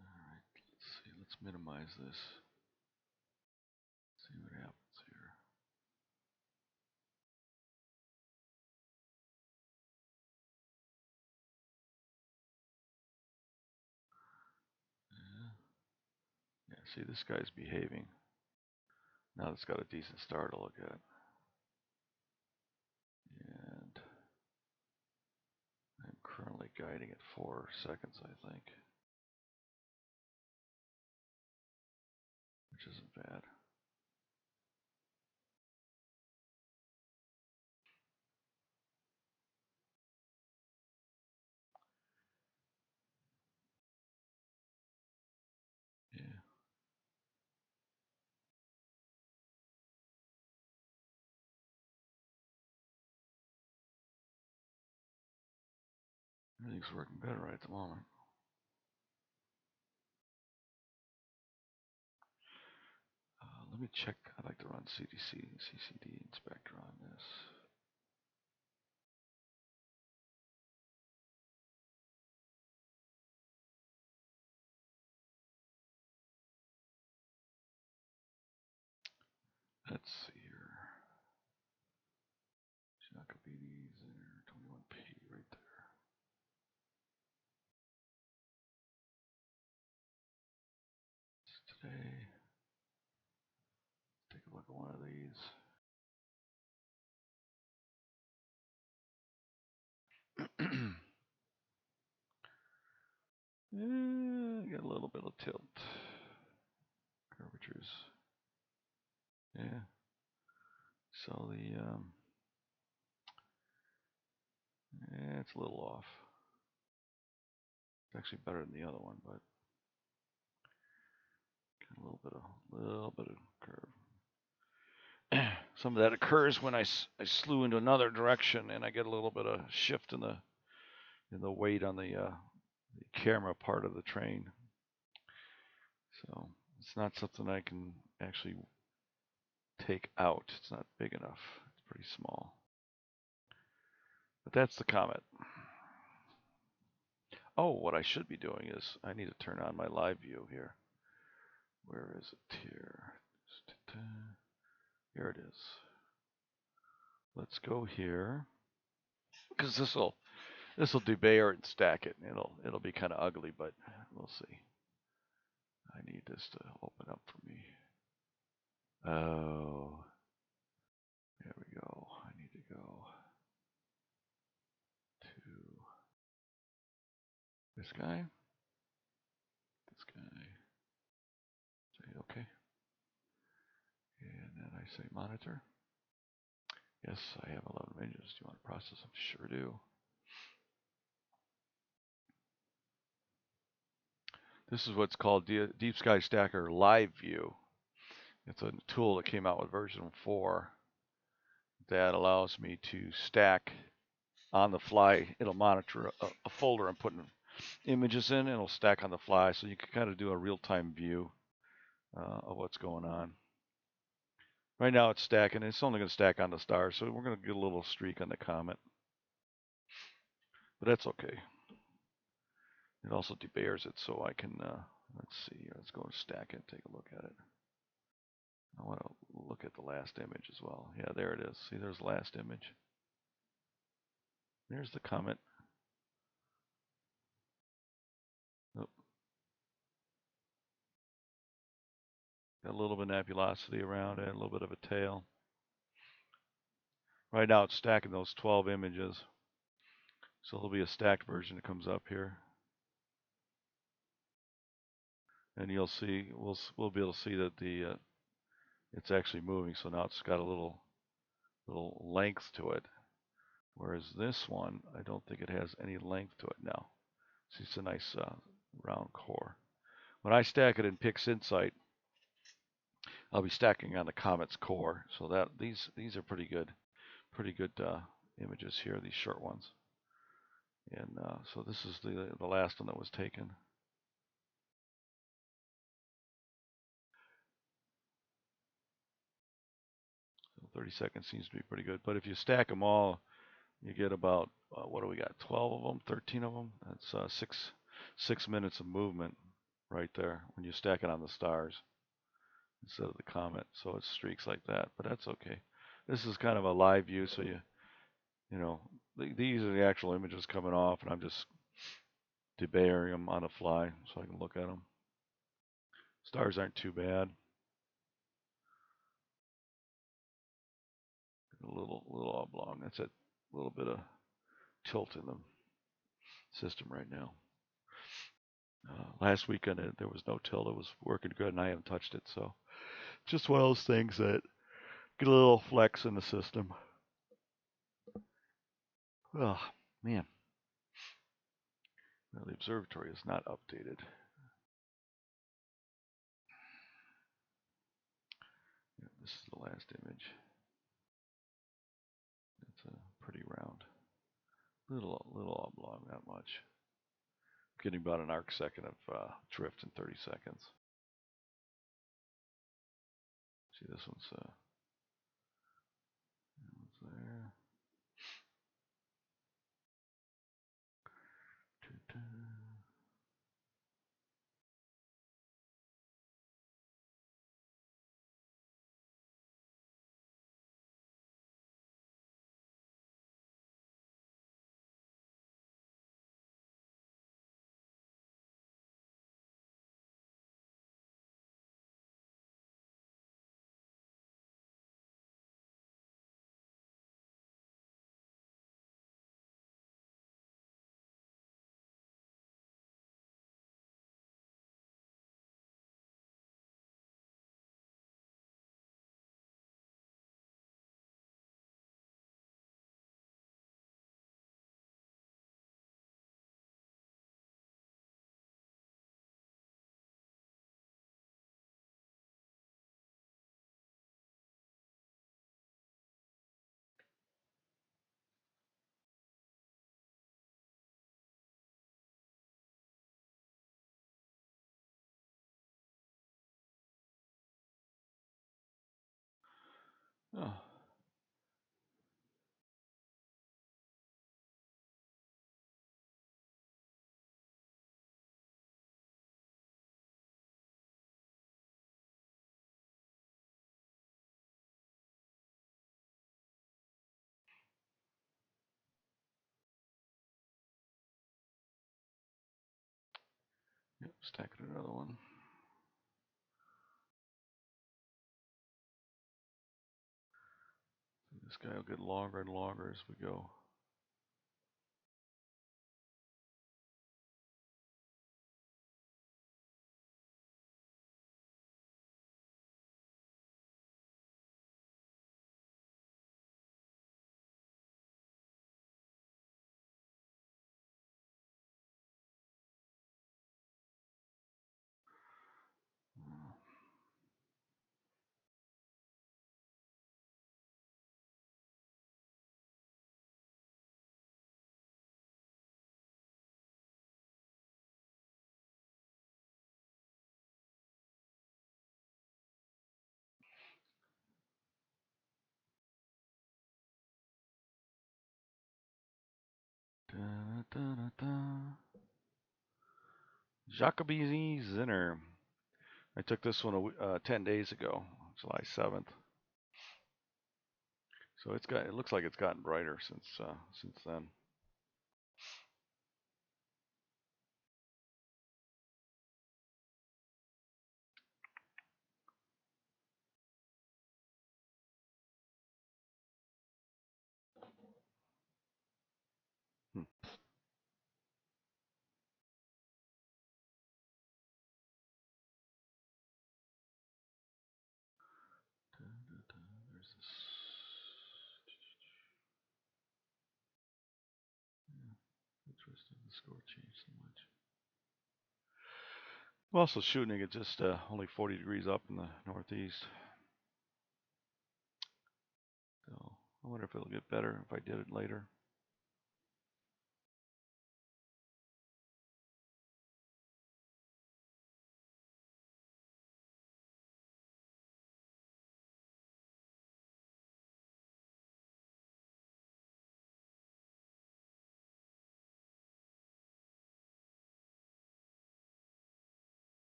All right, let's see. Let's minimize this. See what happens here. Yeah, see, this guy's behaving. Now it's got a decent star to look at. And I'm currently guiding at 4 seconds, I think. Which isn't bad. Everything's working better right at the moment. Let me check. I'd like to run CCD inspector on this. Let's see here. Jacobides there, 21P right there. Today, take a look at one of these. Get a little bit of tilt. Curvatures. Yeah. So it's a little off. It's actually better than the other one, but got a little bit of curve. Some of that occurs when I slew into another direction, and I get a little bit of shift in the weight on the camera part of the train. So it's not something I can actually take out. It's not big enough. It's pretty small. But that's the comet. Oh, what I should be doing is I need to turn on my live view here. Where is it here? Here it is. Let's go here, because this will debayer and stack it. It'll be kind of ugly, but we'll see. I need this to open up for me. Oh, there we go. I need to go to this guy. This guy. Say okay. And then I say monitor. Yes, I have 11 images. Do you want to process them? Sure do. This is what's called Deep Sky Stacker Live View. It's a tool that came out with version 4 that allows me to stack on the fly. It'll monitor a folder I'm putting images in, and it'll stack on the fly, so you can kind of do a real-time view of what's going on. Right now it's stacking. It's only going to stack on the stars, so we're going to get a little streak on the comet. But that's okay. It also debayers it, so I can, let's see, let's go and stack it and take a look at it. I want to look at the last image as well. Yeah, there it is. See, there's the last image. There's the comet. Oh. Got a little bit of nebulosity around it, a little bit of a tail. Right now it's stacking those 12 images. So there'll be a stacked version that comes up here. And you'll see, we'll be able to see that it's actually moving. So now it's got a little length to it. Whereas this one, I don't think it has any length to it now. See, it's a nice round core. When I stack it in PixInsight, I'll be stacking on the comet's core. So that these are pretty good images here, these short ones. And so this is the last one that was taken. 30 seconds seems to be pretty good. But if you stack them all, you get about, what do we got, 12 of them, 13 of them? That's 6 minutes of movement right there when you stack it on the stars instead of the comet. So it streaks like that, but that's okay. This is kind of a live view, so you know, these are the actual images coming off, and I'm just debayering them on the fly so I can look at them. Stars aren't too bad. A little oblong. That's a little bit of tilt in the system right now. Last weekend there was no tilt. It was working good, and I haven't touched it. So just one of those things that get a little flex in the system. Oh man, well, the observatory is not updated. Yeah, this is the last image. It's pretty round. Little oblong, not much. Getting about an arc second of drift in 30 seconds. See, this one's there. Oh. Yep, stacking another one. This guy will get longer and longer as we go. Jacoby Zinner. I took this one 10 days ago, July 7th. So it looks like it's gotten brighter since then. There's this. Yeah, interesting. The score changed so much. I'm also shooting it just only 40 degrees up in the northeast. So I wonder if it'll get better if I did it later.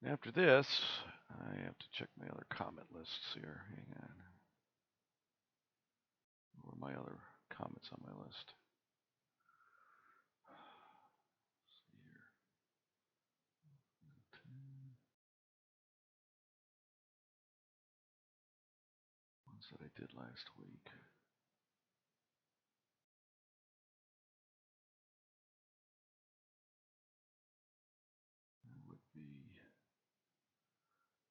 After this, I have to check my other comment lists here. Hang on. Where are my other comments on my list. Let's see here. Ones that I did last week. It would be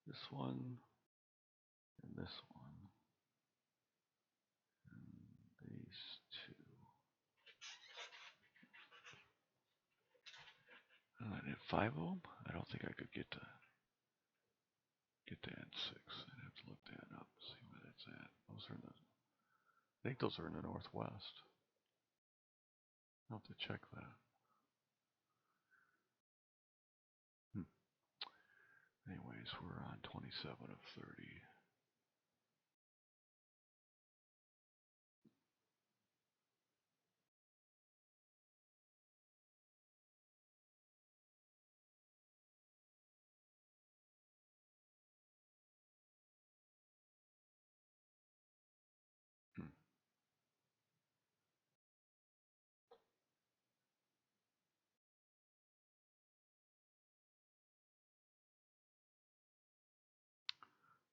this one and this one and these two. And I did 5 of them. I don't think I could get to N6. I'd have to look that up, see where that's at. Those are in the, I think those are in the northwest. I'll have to check that. Anyways, we're on 27 of 30.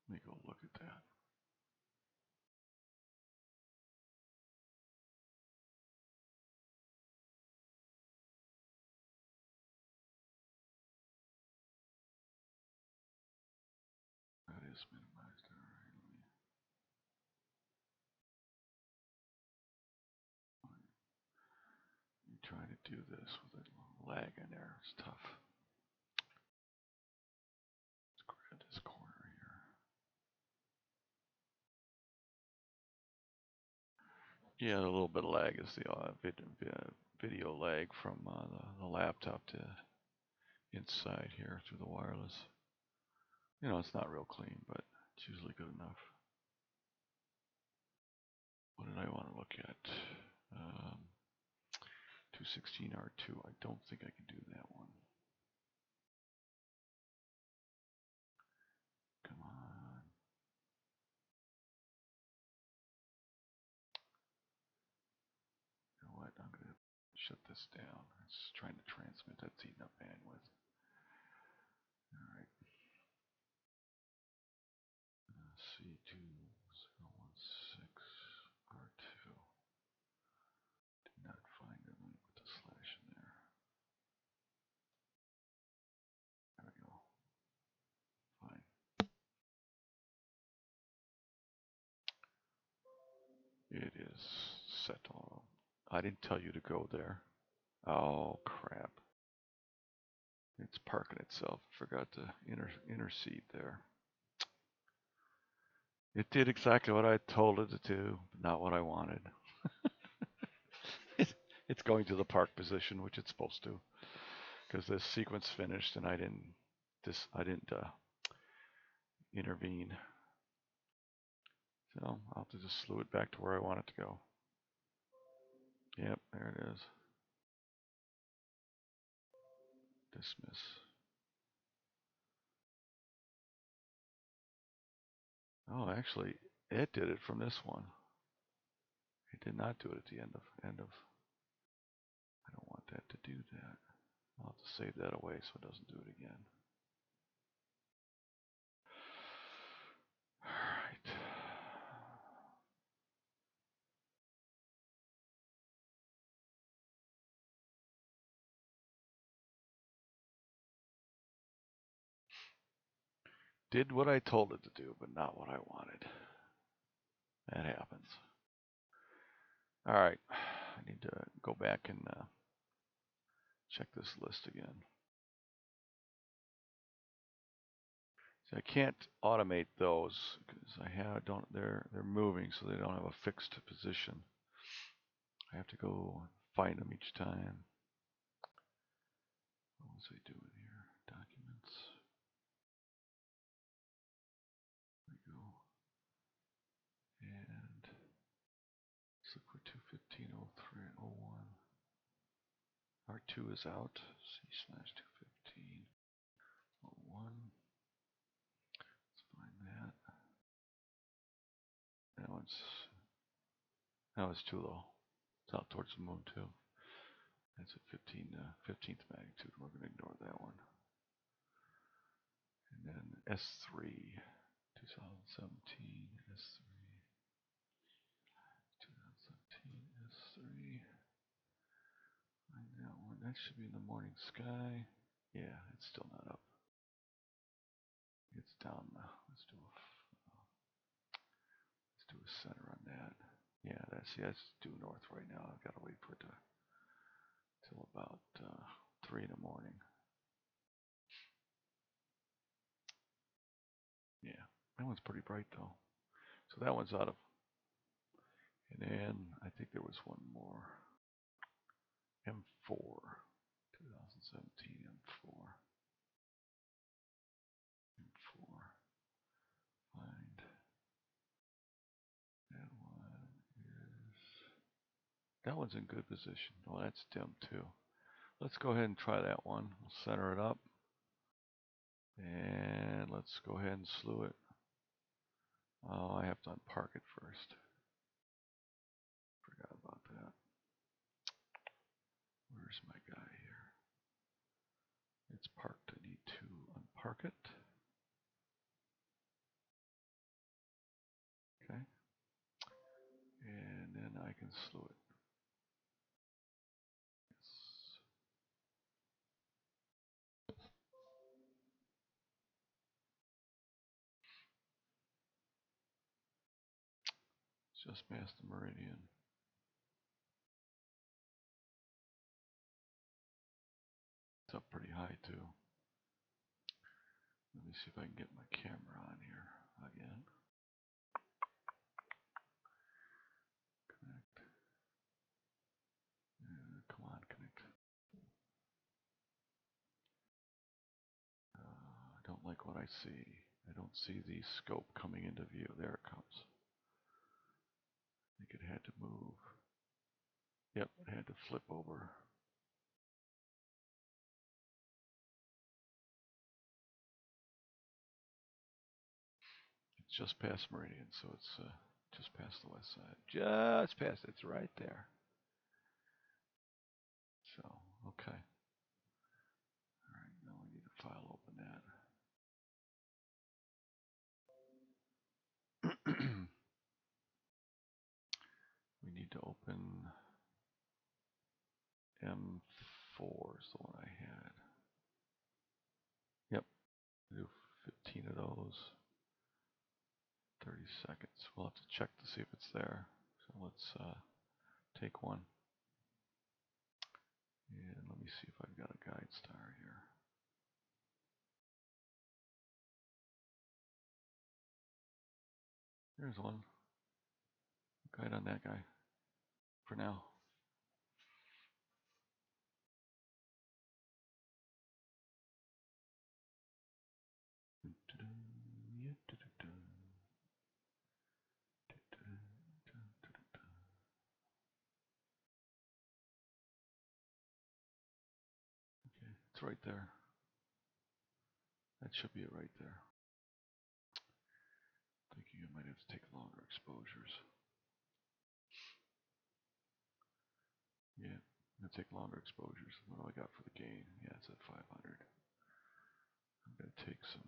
Let me go look at that. That is minimized. All right, let me try to do this with a lag in there. It's tough. Let's grab this corner here. Yeah, a little bit of lag is the video lag from the laptop to inside here through the wireless. You know, it's not real clean, but it's usually good enough. What did I want to look at? 216R2. I don't think I can do that one. Come on. You know what? I'm going to shut this down. It's trying to transmit. That's eating up bandwidth. All right. C2016R2. Did not find it. Let me put the slash in there. There we go. Fine. It is set on. I didn't tell you to go there. Oh, crap. It's parking itself. Forgot to intercede there. It did exactly what I told it to do, but not what I wanted. It's going to the park position, which it's supposed to, because this sequence finished and I didn't intervene. So I'll have to just slew it back to where I want it to go. Yep, there it is. Dismiss. Oh, actually, it did it from this one. It did not do it at the end of. I don't want that to do that. I'll have to save that away so it doesn't do it again. All right. Did what I told it to do, but not what I wanted. That happens. All right. I need to go back and check this list again. See, I can't automate those because they're moving, so they don't have a fixed position. I have to go find them each time. What was I doing here? Documents. There we go. And let's look for 215.03.01. R2 is out. C/215.01. Let's find that. That was too low. It's out towards the moon too. That's at 15th magnitude. We're going to ignore that one. And then S3, 2017, S3, 2017, S3. Find that one. That should be in the morning sky. Yeah, it's still not up. It's down now. Let's do a center on that. Yeah, that's due north right now. I've got to wait for it till about 3 in the morning. Yeah, that one's pretty bright though. So that one's out of. And then I think there was one more. M4, 2017 M4. M4. Find that one is. That one's in good position. Oh, that's dim too. Let's go ahead and try that one. We'll center it up. And let's go ahead and slew it. Oh, I have to unpark it first. Forgot about that. Where's my guy here? It's parked. I need to unpark it. Okay. And then I can slew it. Just past the meridian. It's up pretty high too. Let me see if I can get my camera on here again. Connect. Come on, connect. I don't like what I see. I don't see the scope coming into view. There it comes. I think it had to move. Yep, it had to flip over. It's just past meridian, so it's just past the west side. Just past. It's right there. So, okay. All right, now we need to file open that. We need to open M4 is the one I had. Yep, do 15 of those. 30 seconds. We'll have to check to see if it's there. So let's take one. And let me see if I've got a guide star here. There's one. Guide on that guy for now. Okay, it's right there. That should be it right there. Thinking I might have to take longer exposures. Yeah, I'm gonna take longer exposures. What do I got for the gain? Yeah, it's at 500. I'm gonna take some.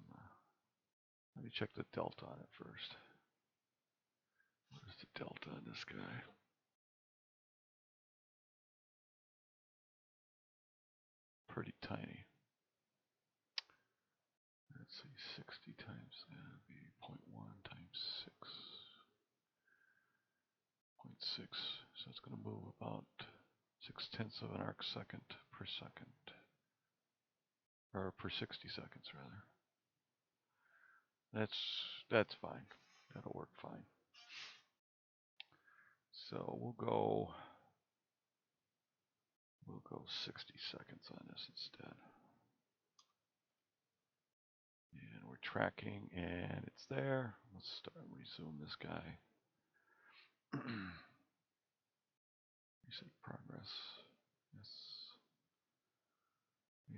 Let me check the delta on it first. What is the delta on this guy? Pretty tiny. Let's see, 60 times that would be 0.1 times 6. 0.6. So it's going to move about 0.6 of an arc second per second. Or per 60 seconds rather. That's fine. That'll work fine. So we'll go 60 seconds on this instead. And we're tracking and it's there. Let's start resume this guy. Reset progress. Yes.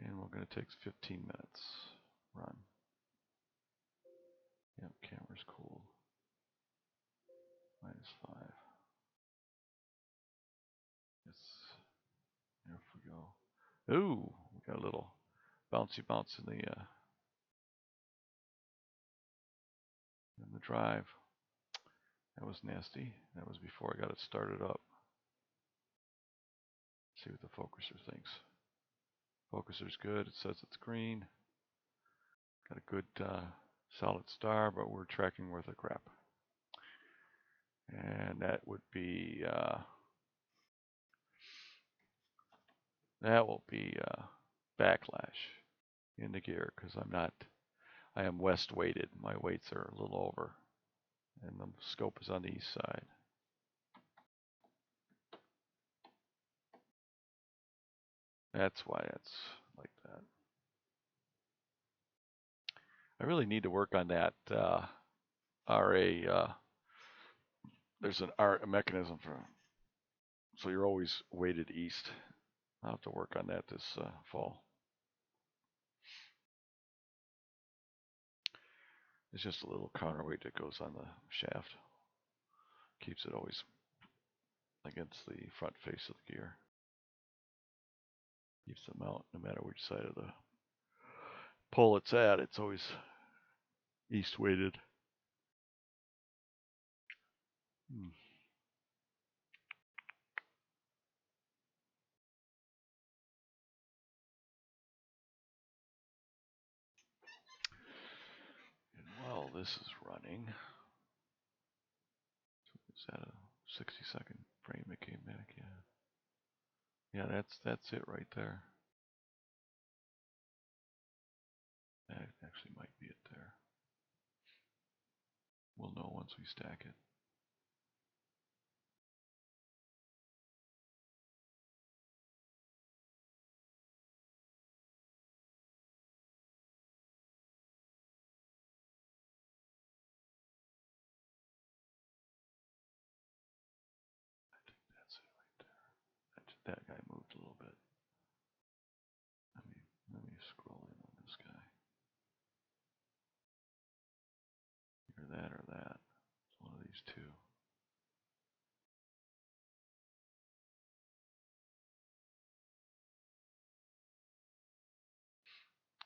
And we're going to take 15 minutes. Run. Yep, camera's cool. -5. Ooh, we got a little bouncy bounce in the drive. That was nasty. That was before I got it started up. Let's see what the focuser thinks. Focuser's good. It says it's green. Got a good solid star, but we're tracking worth of crap. And that would be that will be backlash in the gear because I am west weighted. My weights are a little over, and the scope is on the east side. That's why it's like that. I really need to work on that RA. There's a mechanism for so you're always weighted east. I'll have to work on that this fall. It's just a little counterweight that goes on the shaft. Keeps it always against the front face of the gear. Keeps the mount, no matter which side of the pole it's at, it's always east weighted. And while this is running, is that a 60-second frame that came back? Yeah, that's it right there. That actually might be it there. We'll know once we stack it. I think that's it right there. That guy moved a little bit. Let me scroll in on this guy. Either that or that. It's one of these two.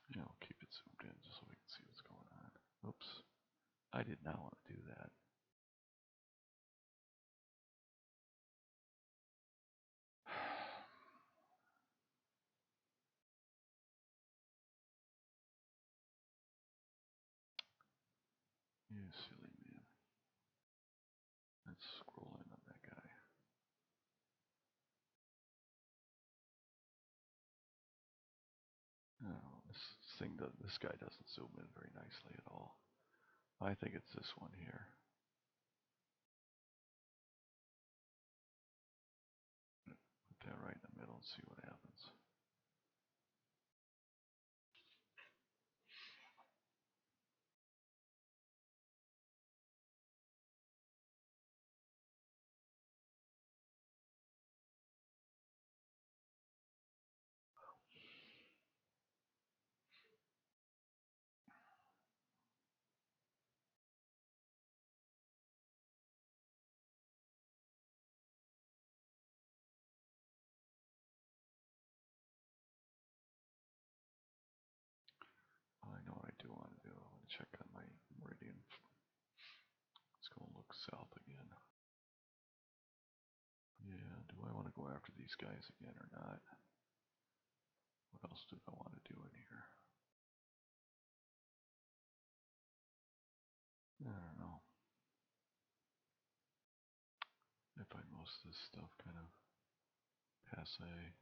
You know, keep it zoomed in just so we can see what's going on. Oops. I did not want to do that. You silly man. Let's scroll in on that guy. Oh, this guy doesn't zoom in very nicely at all. I think it's this one here. Put that right in the middle and see what happens. I know what I do want to do. I want to check on my meridian. Let's go look south again. Yeah, do I want to go after these guys again or not? What else do I want to do in here? I don't know. I find most of this stuff kind of passe.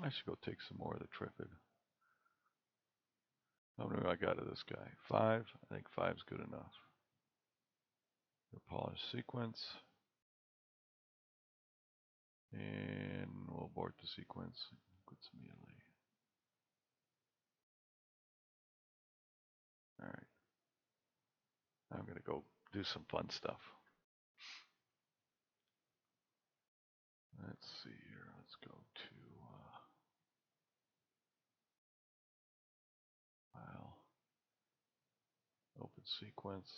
I should go take some more of the Trifid. How many I got of this guy? 5? I think 5's good enough. The polish sequence. And we'll abort the sequence. Quits immediately. Alright. I'm going to go do some fun stuff. Let's see here. Let's go to file. Open sequence.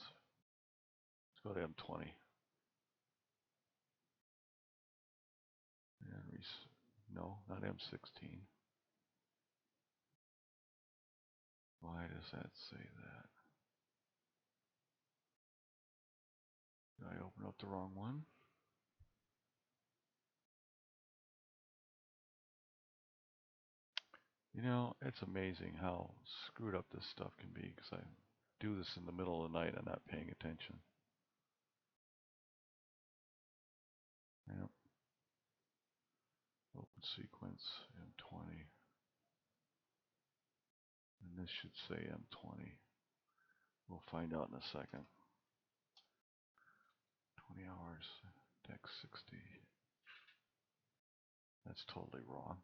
Let's go to M20. And no, not M16. Why does that say that? Did I open up the wrong one? You know, it's amazing how screwed up this stuff can be because I do this in the middle of the night. I'm not paying attention. Yep. Open sequence M20. And this should say M20. We'll find out in a second. 20 hours, deck 60. That's totally wrong.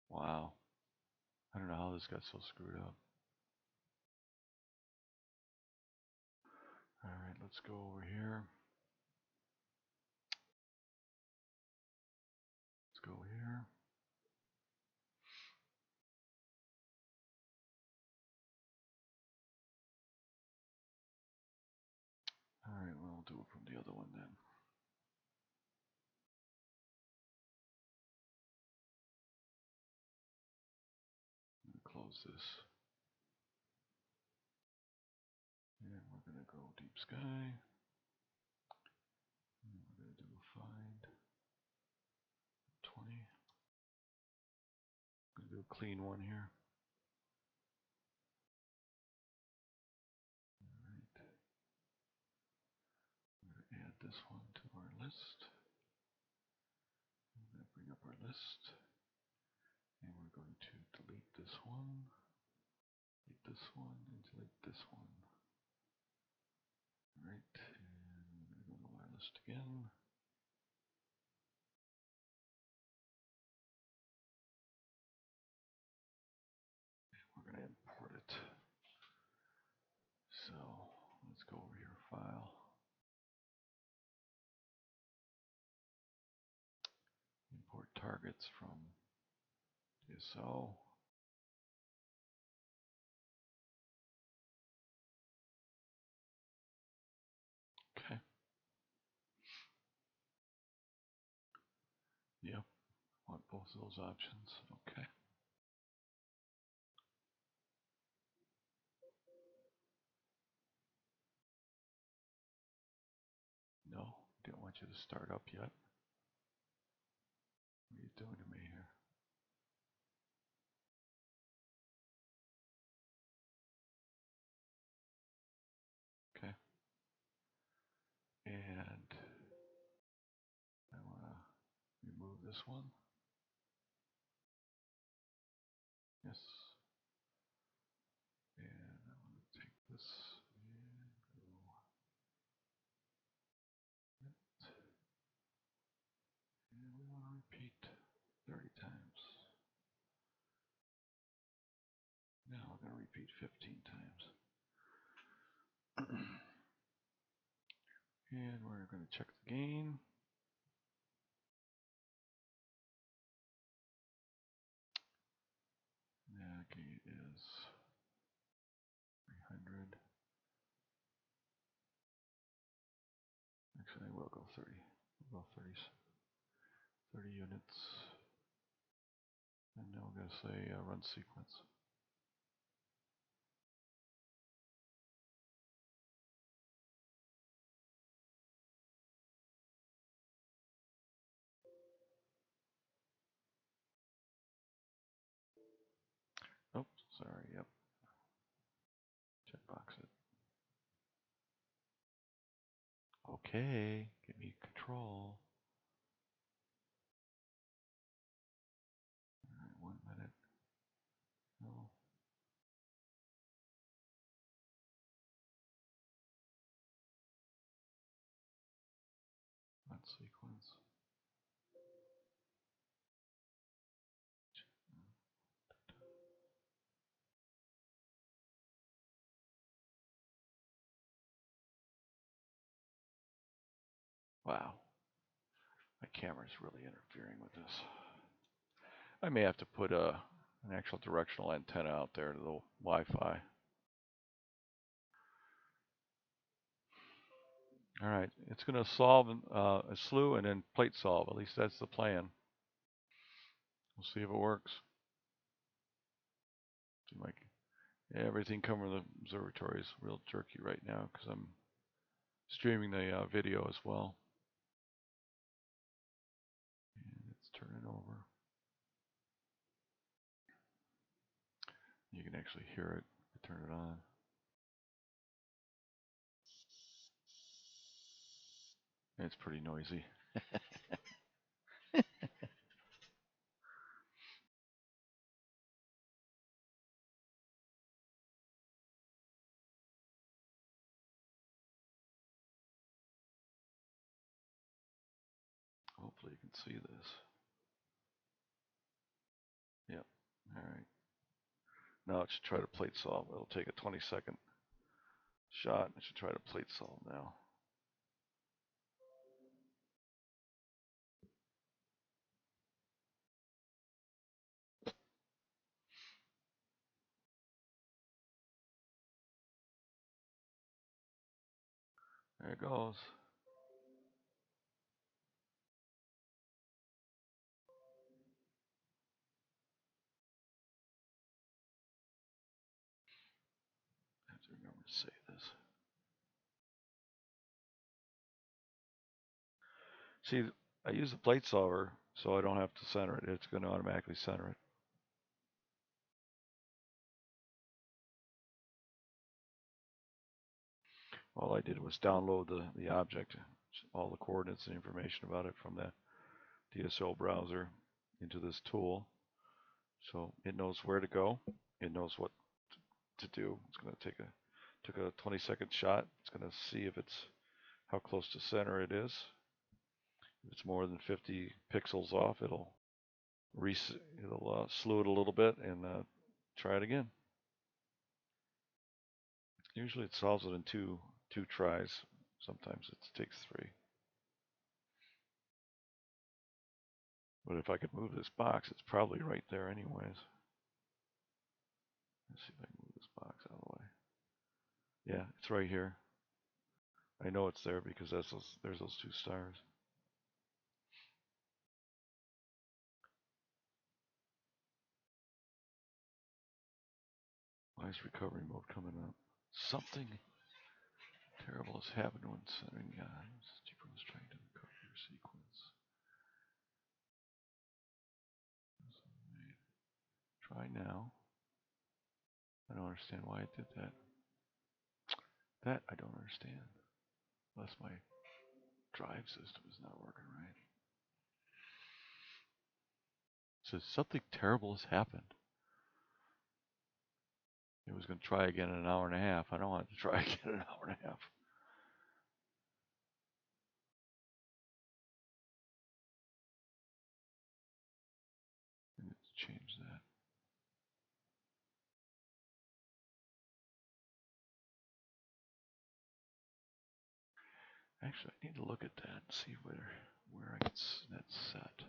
Wow. I don't know how this got so screwed up. Alright, let's go over here. Let's go here. Alright, we'll do it from the other one then. Close this. And we're going to go deep sky. And we're going to do a find. 20. I'm going to do a clean one here. Alright. We're going to add this one to our list. I'm going to bring up our list. And we're going to delete this one. Delete this one and delete this one. Alright, and we're going to go to our list again. We're going to import it. So let's go over here, file. Import targets from DSO. Okay. Yep. Want both of those options. Okay. No, didn't want you to start up yet. What are you doing to me here? Okay. And I want to remove this one. Yes. And I want to take this and go. And we want to repeat 30 times. Now we're going to repeat 15 times. And we're going to check the gain. That gain is 300. Actually, we'll go 30. We'll go 30 units. And now we're going to say run sequence. Oops, sorry, yep. Checkbox it. Okay, give me control. All right, 1 minute. No. Not sequence. Wow, my camera's really interfering with this. I may have to put an actual directional antenna out there to the Wi-Fi. All right, it's going to solve a slew and then plate solve. At least that's the plan. We'll see if it works. Like everything covering the observatory is real jerky right now because I'm streaming the video as well. And it's turning over. You can actually hear it. I turn it on. And it's pretty noisy. Hopefully you can see this. Yep. All right. Now it should try to plate solve. It'll take a 20-second shot. It should try to plate solve now. There it goes. I have to remember to say this. See, I use the plate solver so I don't have to center it. It's going to automatically center it. All I did was download the object, all the coordinates and information about it from the DSO browser into this tool. So it knows where to go. It knows what to do. It's going to took a 20-second shot. It's going to see if it's how close to center it is. If it's more than 50 pixels off, it'll slew it a little bit and try it again. Usually it solves it in two tries. Sometimes it takes 3. But if I could move this box, it's probably right there anyways. Let's see if I can move this box out of the way. Yeah, it's right here. I know it's there because there's those 2 stars. Why is recovery mode coming up? Something terrible has happened when centering Jeeper was trying to recover your sequence. Try now. I don't understand why it did that. That I don't understand. Unless my drive system is not working right. It says something terrible has happened. It was going to try again in an hour and a half. I don't want it to try again in an hour and a half. Let's change that. Actually, I need to look at that and see where I get that set.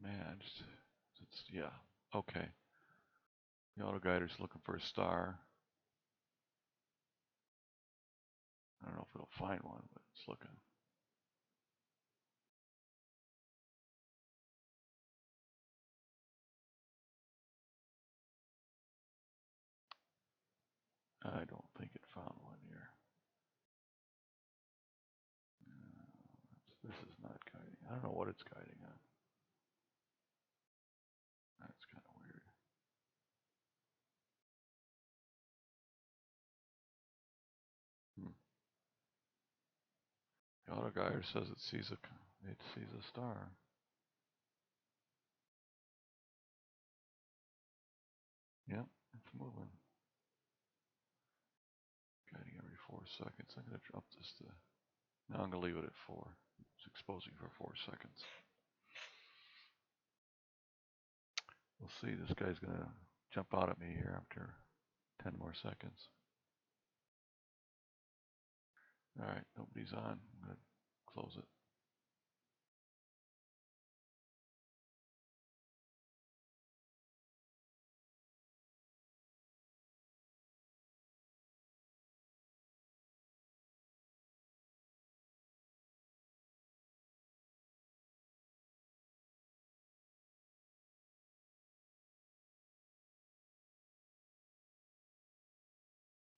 matched. It's, yeah, okay. The autoguider's looking for a star. I don't know if it'll find one, but it's looking. I don't think it found one here. This is not guiding. I don't know what it's guiding on. That's kind of weird. The autoguider says it sees a star. Yep, it's moving. Guiding every 4 seconds. I'm gonna drop this to. Now I'm gonna leave it at 4. It's exposing for 4 seconds. We'll see. This guy's gonna jump out at me here after 10 more seconds. All right, nobody's on. I'm gonna close it.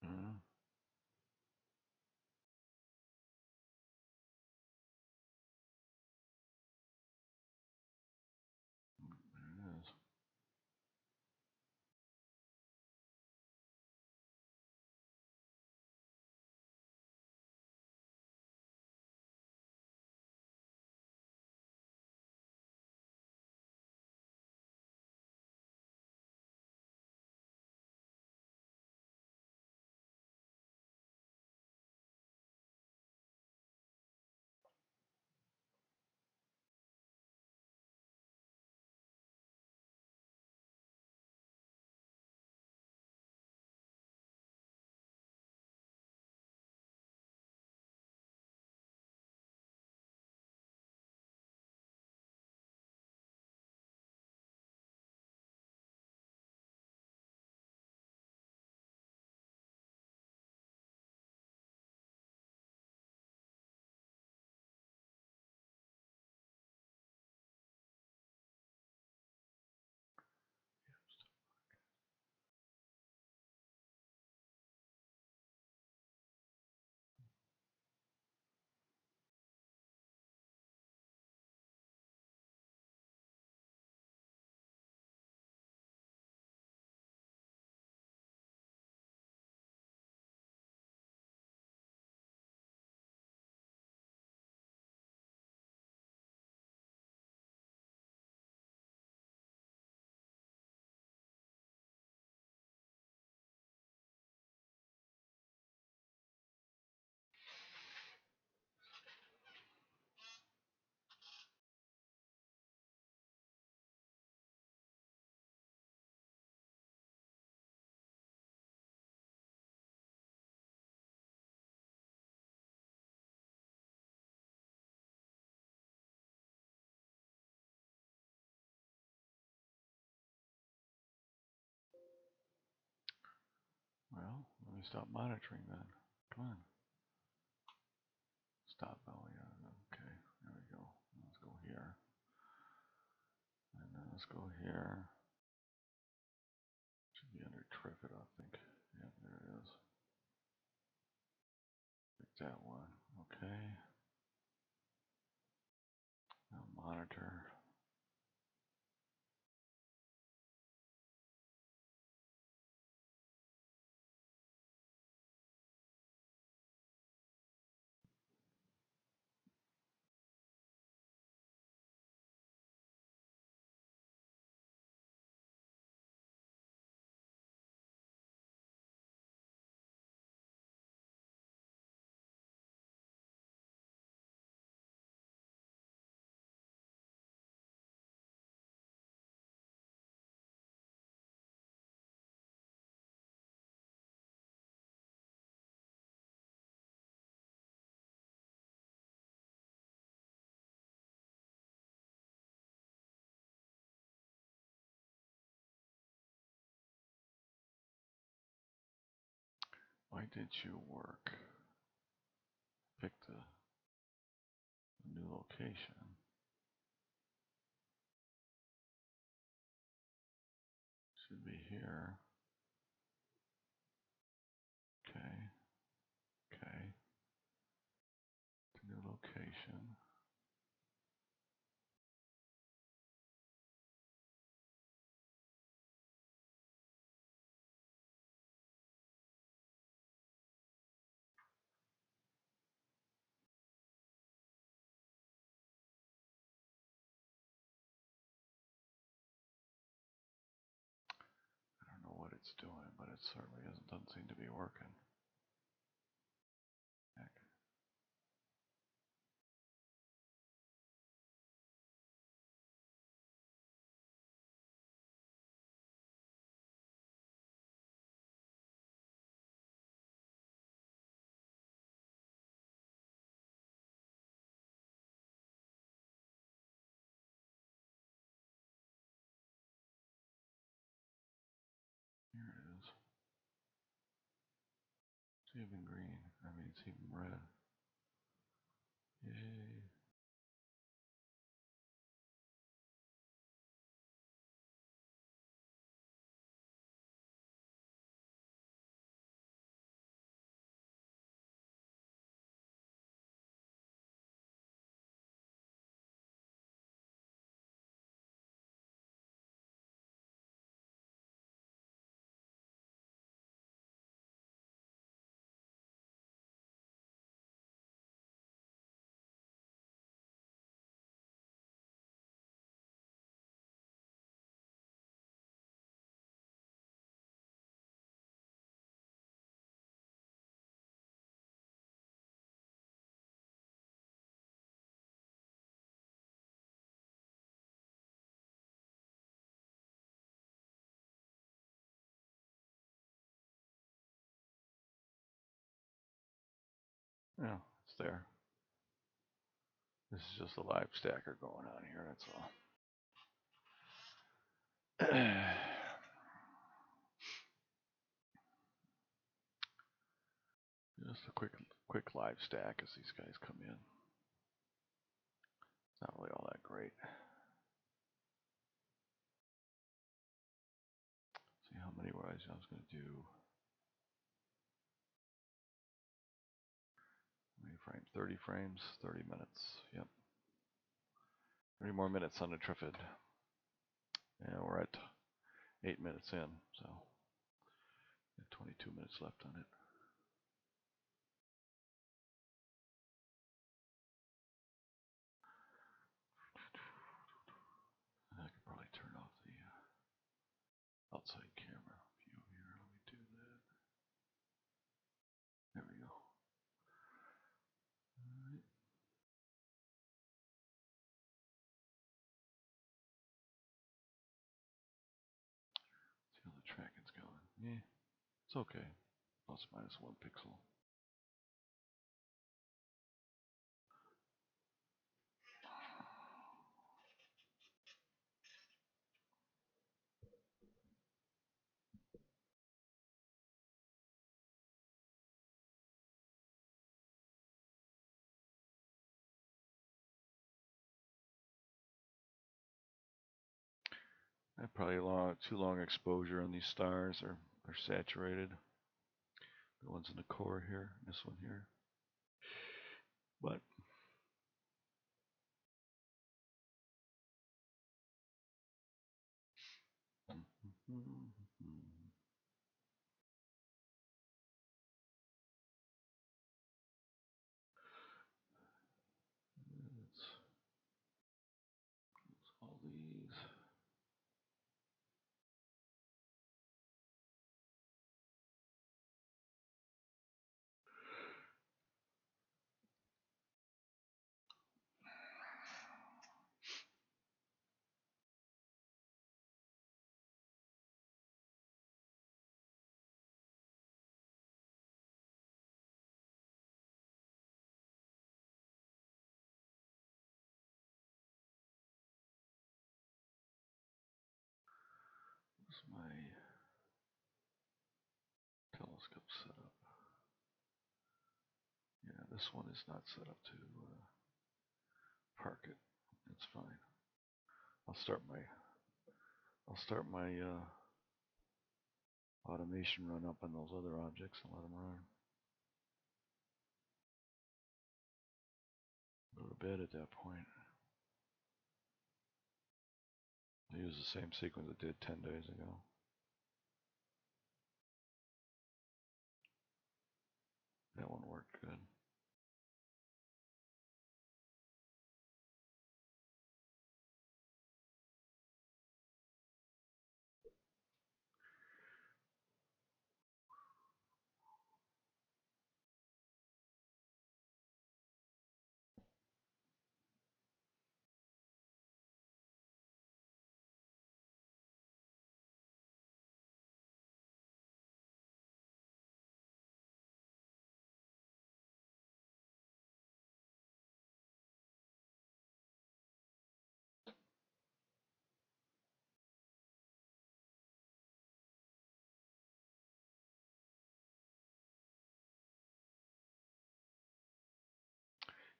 Mm-hmm. There it is. Well, let me stop monitoring then. Come on. Stop. Oh, yeah. Okay. There we go. Let's go here. And then let's go here. Should be under Trifid, I think. Yep, there it is. Pick that one. Okay. Now monitor. Why did you work? Pick the new location. Should be here. Okay. Okay. New location. I don't know what it's doing, but it certainly doesn't seem to be working. Heck. Here it is. It's even green. I mean, it's even red. Yay. Yeah, it's there. This is just a live stacker going on here, that's all. Just a quick live stack as these guys come in. It's not really all that great. See how many I was going to do. How many frames? 30 frames, 30 minutes. Yep. 30 more minutes on the Triffid. And we're at 8 minutes in, so 22 minutes left on it. I could probably turn off the outside camera view here. Let me do that. There we go. All right. See how the tracking's going. Yeah, it's okay. Plus minus 1 pixel. Probably too long exposure on these stars. They're saturated. The ones in the core here, this one here. But all these. What's my telescope setup? This one is not set up to park it. That's fine. I'll start my automation run up on those other objects and let them run. Go to bed at that point. I use the same sequence it did 10 days ago. That one worked good.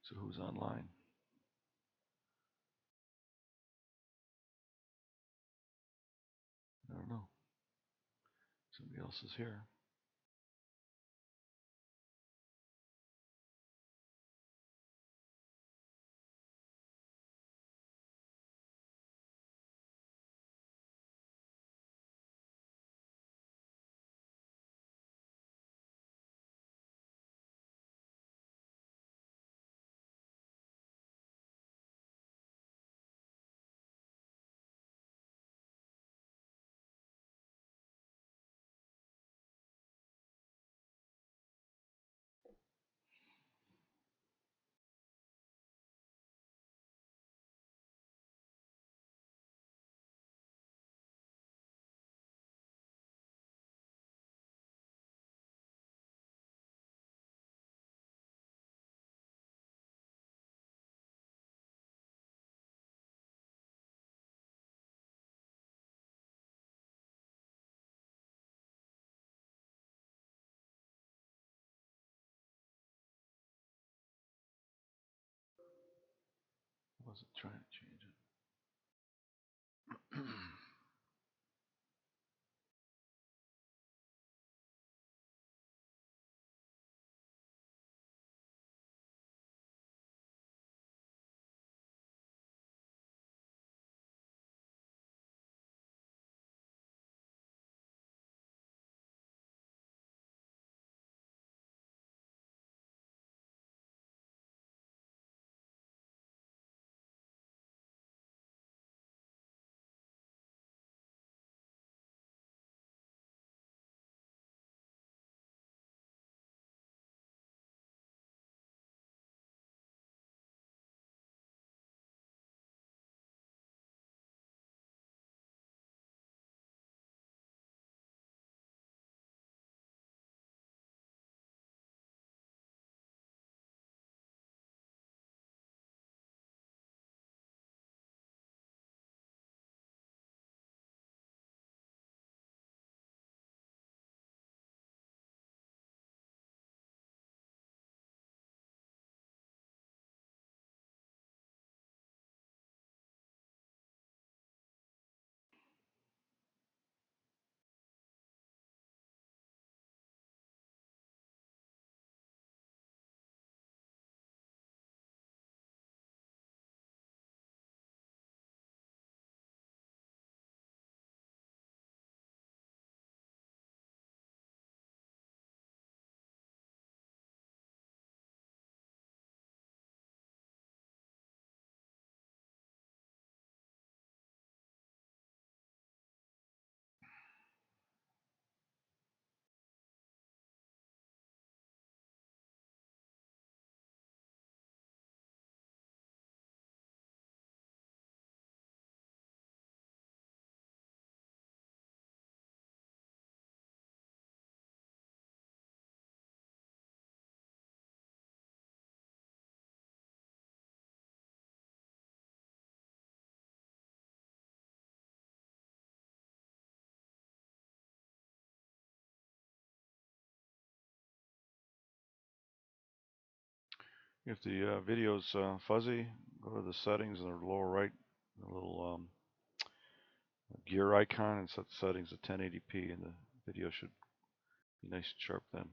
So who's online? I don't know. Somebody else is here. I wasn't trying to change it. If the video's fuzzy, go to the settings in the lower right, the little gear icon, and set the settings to 1080p, and the video should be nice and sharp then.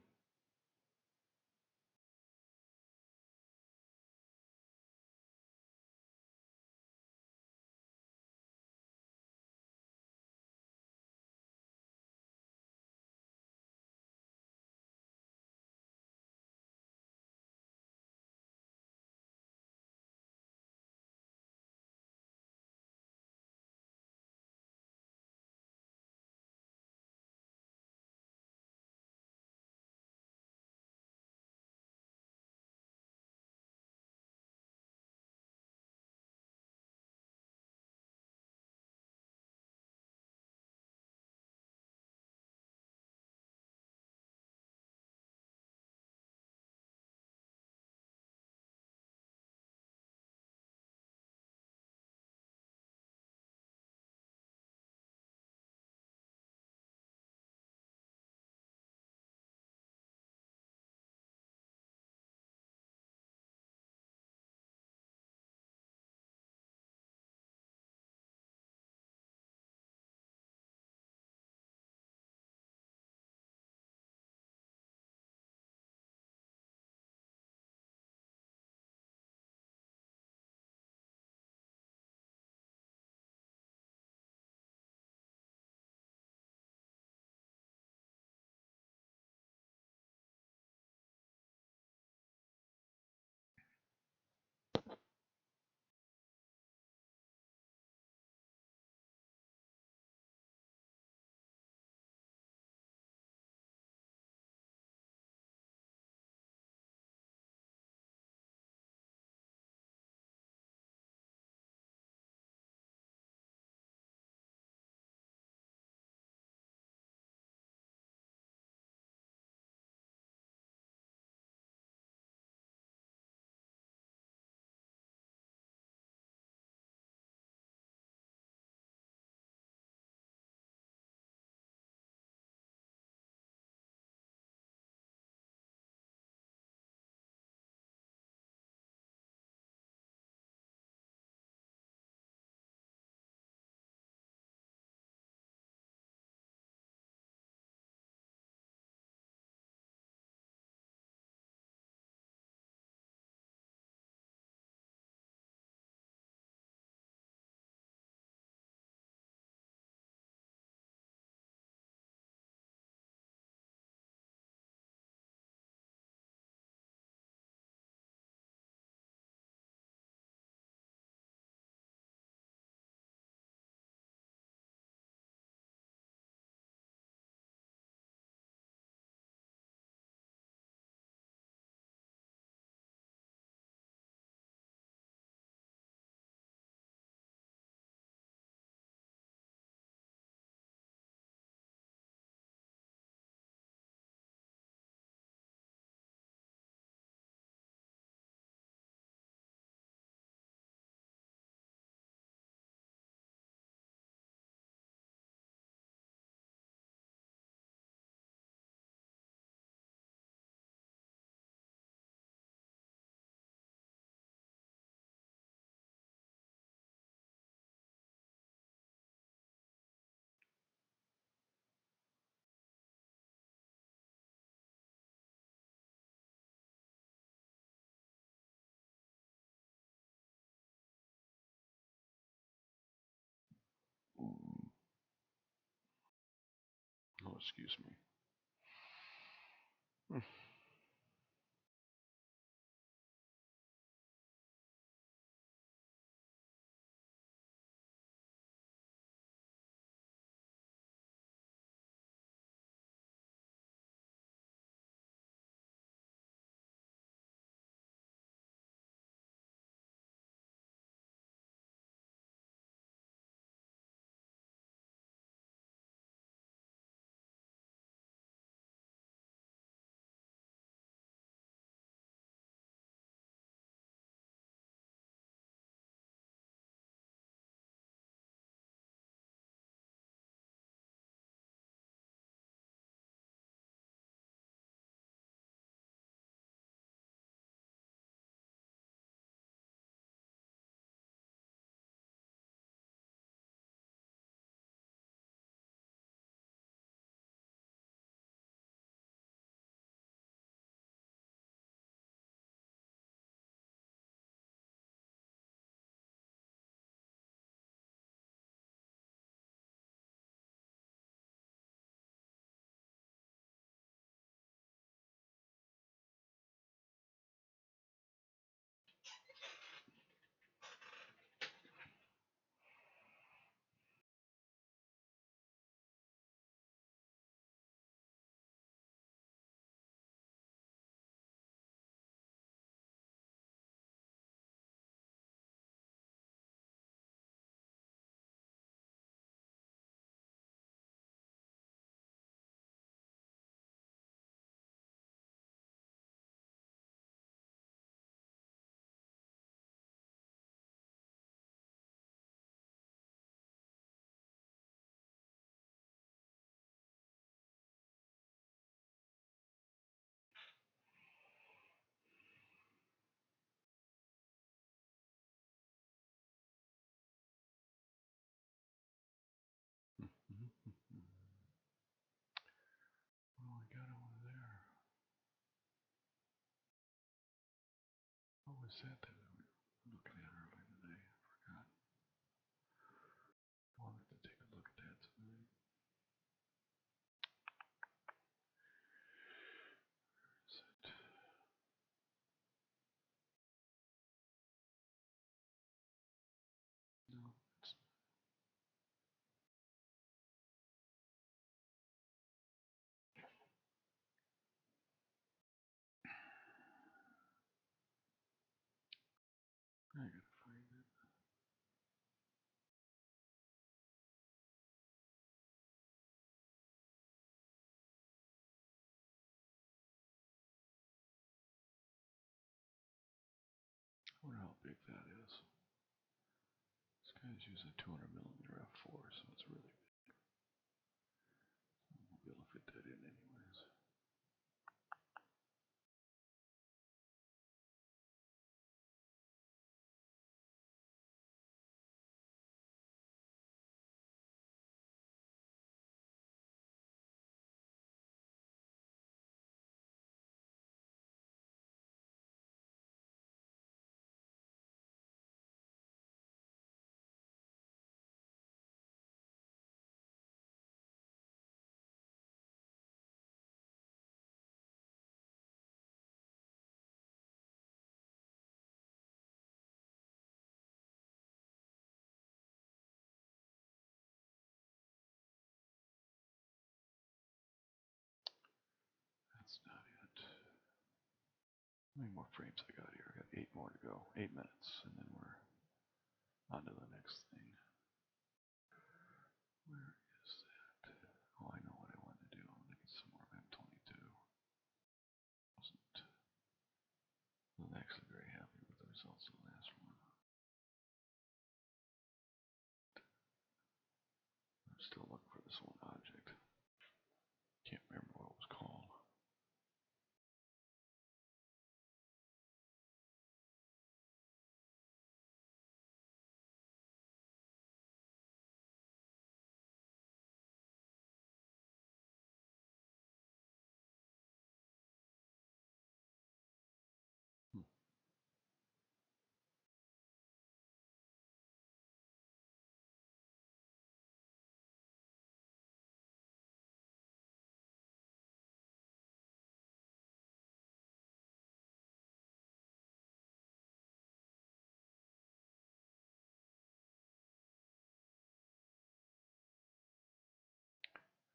Oh, excuse me. was that that we were looking at earlier today? I forgot. I wanted to take a look at that tonight. Where is it? No, it's I gotta find it. I wonder how big that is. This guy's using 200mm f4, so it's really big. We'll be able to fit that in anyways. That's not it. How many more frames I got here? I got 8 more to go. 8 minutes, and then we're on to the next thing. Where is that? Oh, I know what I want to do. I want to get some more M22. Wasn't actually very happy with the results of the last one. I'm still looking for this one object. Can't remember what it was called.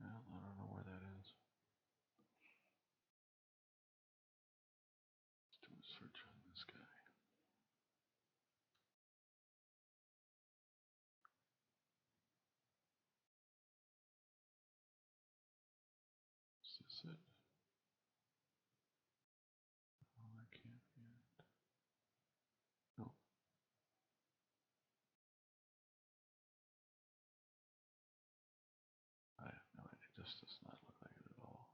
Well, I don't know where that is. Let's do a search on this guy. Is this it? Oh, I can't yet. Nope. I have no idea. This does not look like it at all.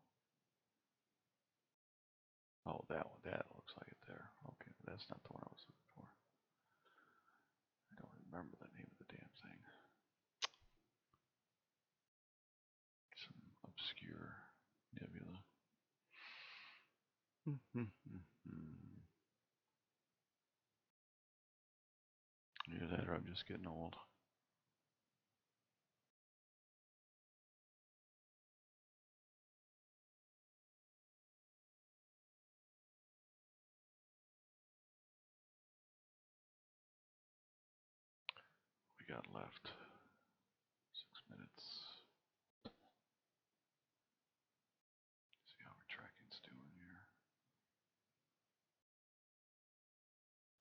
Oh, that one. That looks like it there. Okay, that's not the one I was looking for. I don't remember the name of the damn thing. Some obscure nebula. Either that or I'm just getting old. We got left 6 minutes. See how our tracking's doing here.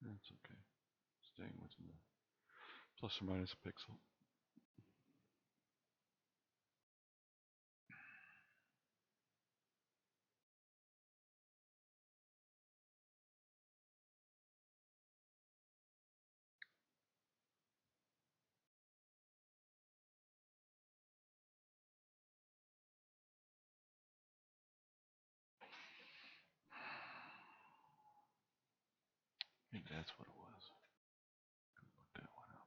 That's okay. Staying within the plus or minus a pixel. Maybe that's what it was. Look that one up.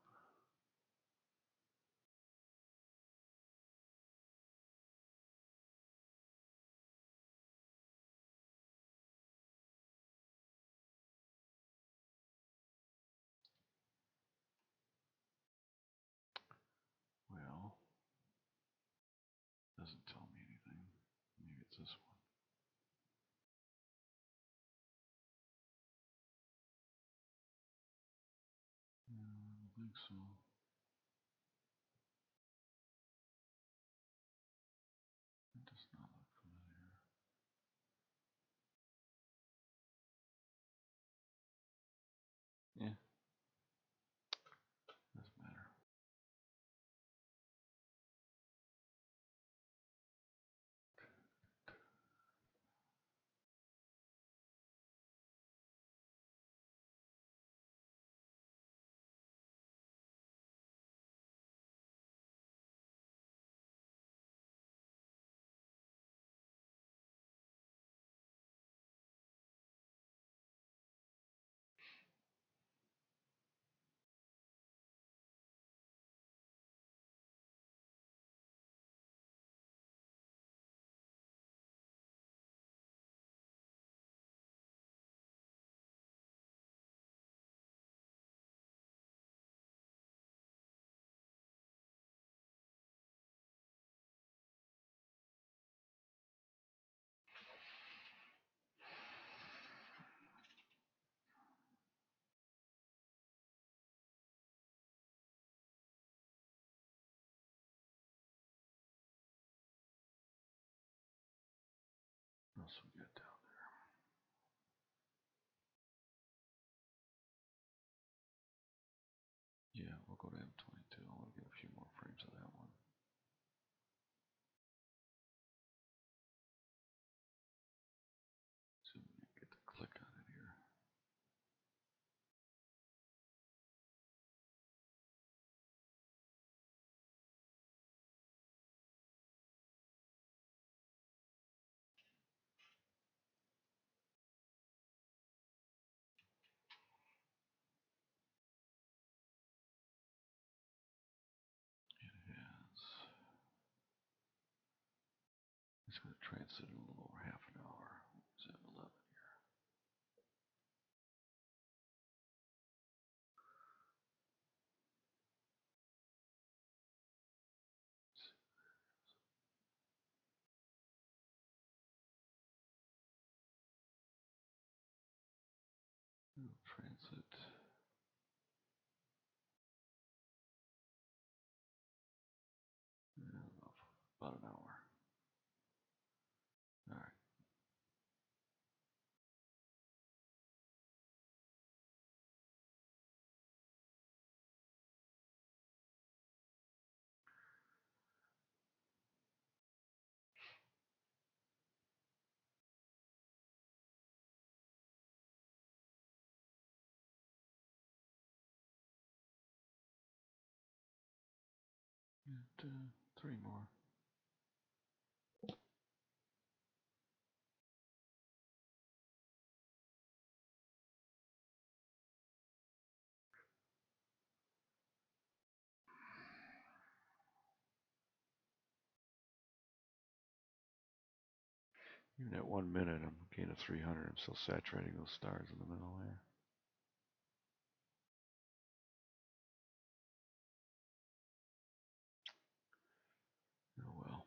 think so. It does not look familiar. Yeah, doesn't matter. What else we got down there? Yeah, we'll go to M22. I want to get a few more frames of that one. See if we can get to click on it here. It has. It's going to transit in a little over half an hour. It's at 11 here. It'll transit. Yeah, about an hour. All right. And, 3 more. Even at 1 minute, I'm getting a 300. I'm still saturating those stars in the middle there. Oh well.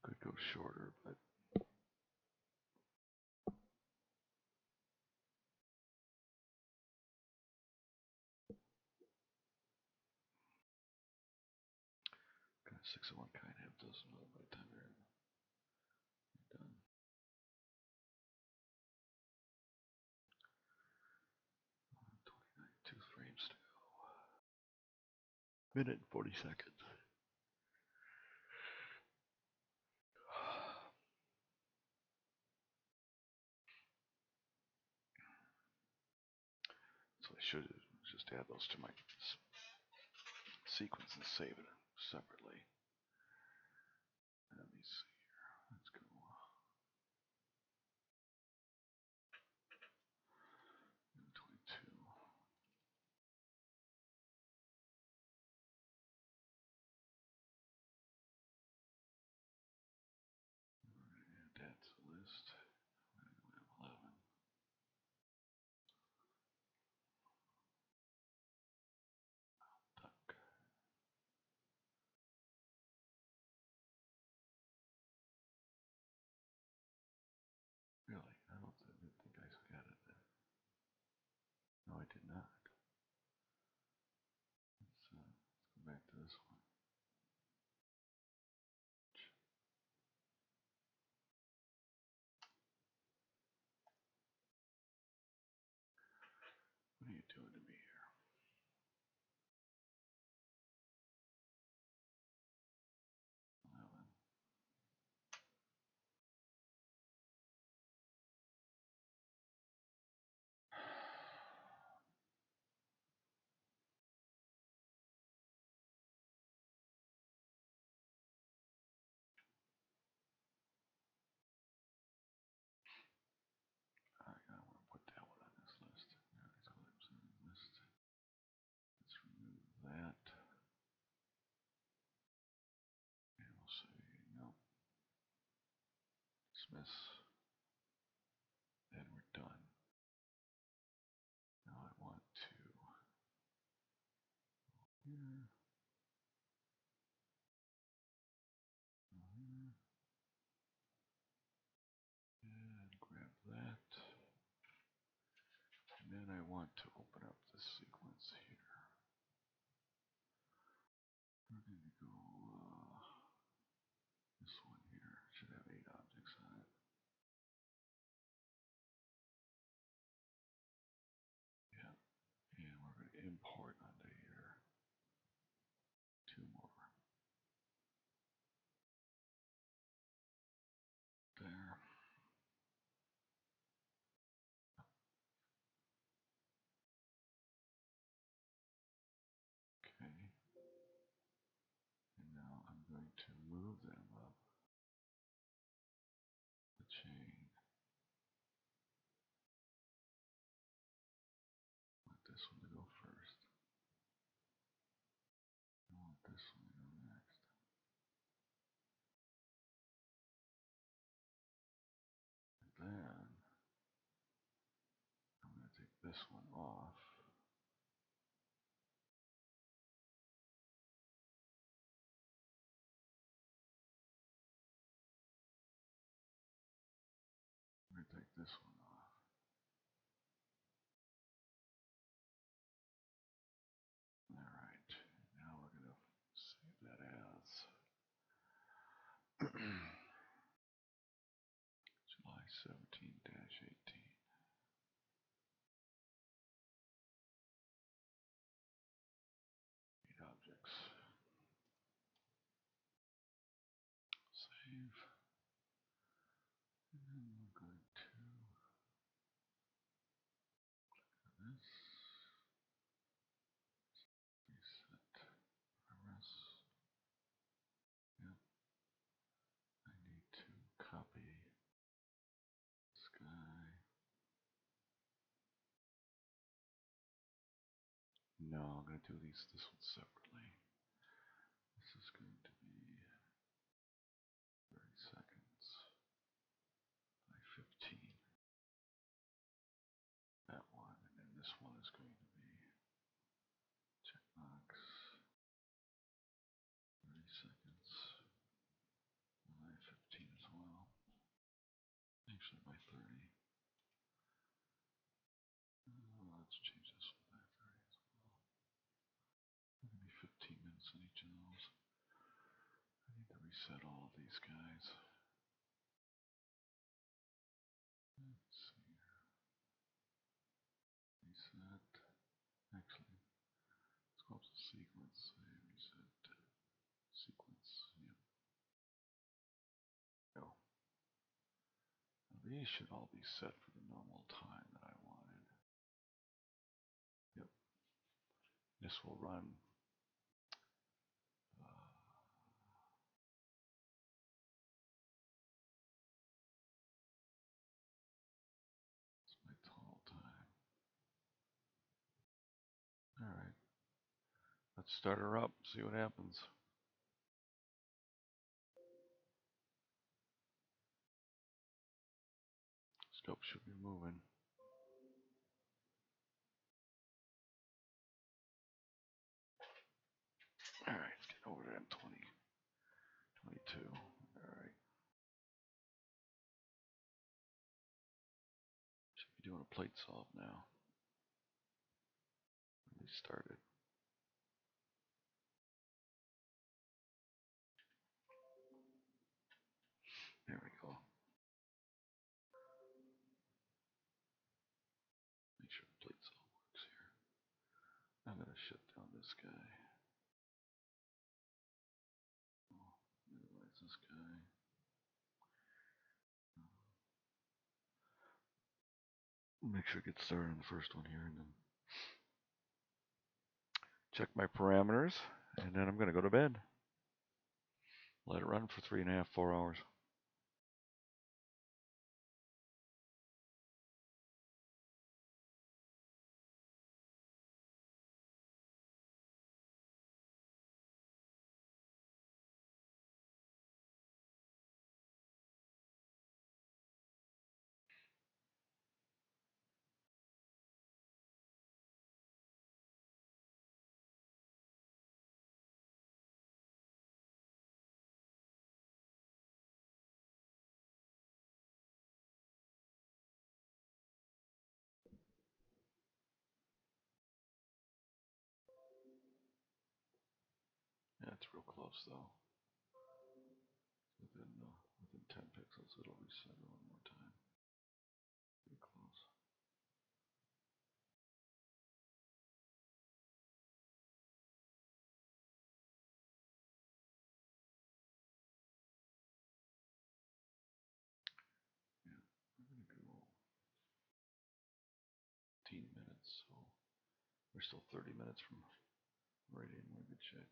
Could go shorter, but kind of 601 kind of have those by the time they're done. 29, 2 frames to go. Minute and 40 seconds. So I should just add those to my sequence and save it separately. Let me see here. Let's go. 22. Add that to the list. We have 11. Duck. going to be here? 11. Alright, I want to put that one on this list. Let's remove that. And we'll say no. Dismiss. And we're done. Now I want to here. Here. And grab that. And then I want to open up the sequence here. We're going to go this one here. Should have 8 objects on it. Yeah. And we're going to import onto here 2 more. There. Okay. And now I'm going to move them up the chain. I want this one to go first. I want this one to go next. And then I'm going to take this one off. I'm going to take this one off. Alright, now we're going to save that as July 17-18. 8 objects. Save. And then we're going to click on this. Reset. Progress. Yep. I need to copy this guy. No, I'm going to do this one separately. This is going to be 30 seconds by 15. That one, and then this one is going to be checkbox 30 seconds by 15 as well. Actually, by 30. Let's change this one by 30 as well. It's going to be 15 minutes on each of those. I need to reset all of these guys. Let's see here. Reset. Actually, let's go up to sequence. Reset. Sequence. Yep. Go. Now these should all be set for the normal time that I wanted. Yep. This will run. It's my total time. Alright. Let's start her up, see what happens. Scope should be moving. Alright, let's get over to M20. 22. Alright. Should be doing a plate solve now. At least started. There we go. Make sure the plate solve works here. this guy. Minimize this guy. Make sure I get started on the first one here, and then check my parameters, and then I'm going to go to bed. Let it run for 3.5, 4 hours. Yeah, it's real close though. Within 10 pixels, it'll reset it one more time. Pretty close. Yeah, we're gonna go 15 minutes, so we're still 30 minutes from meridian. We're in good shape.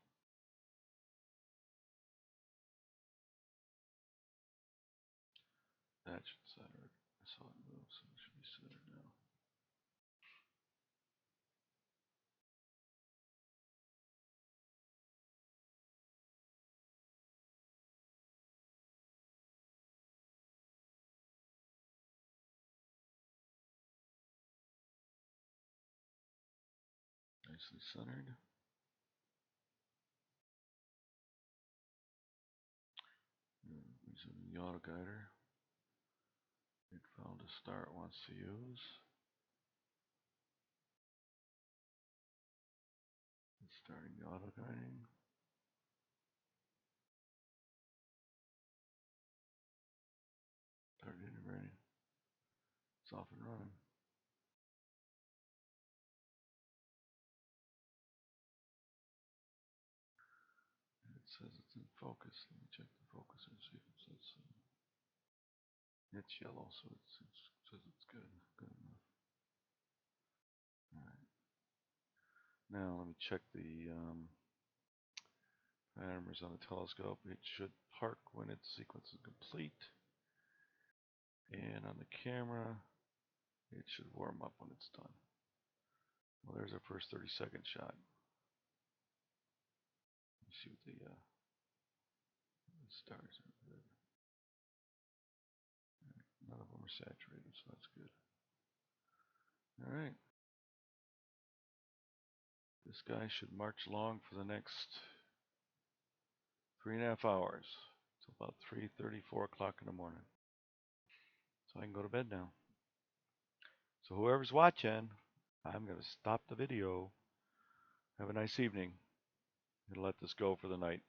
That should center it. I saw it move, so it should be centered now. Nicely centered. Using the auto guider. It found a start wants to use. It's starting the auto guiding. Started integrating. It's off and running. It says it's in focus. Let me check the focus and see if it says so. It's yellow, so it says it's good enough. All right. Now let me check the parameters on the telescope. It should park when its sequence is complete. And on the camera, it should warm up when it's done. Well, there's our first 30-second shot. Let me see what the stars are good. None of them are saturated, so that's good. All right. This guy should march along for the next 3.5 hours. It's about 3:30, 4 o'clock in the morning. So I can go to bed now. So whoever's watching, I'm going to stop the video. Have a nice evening and let this go for the night.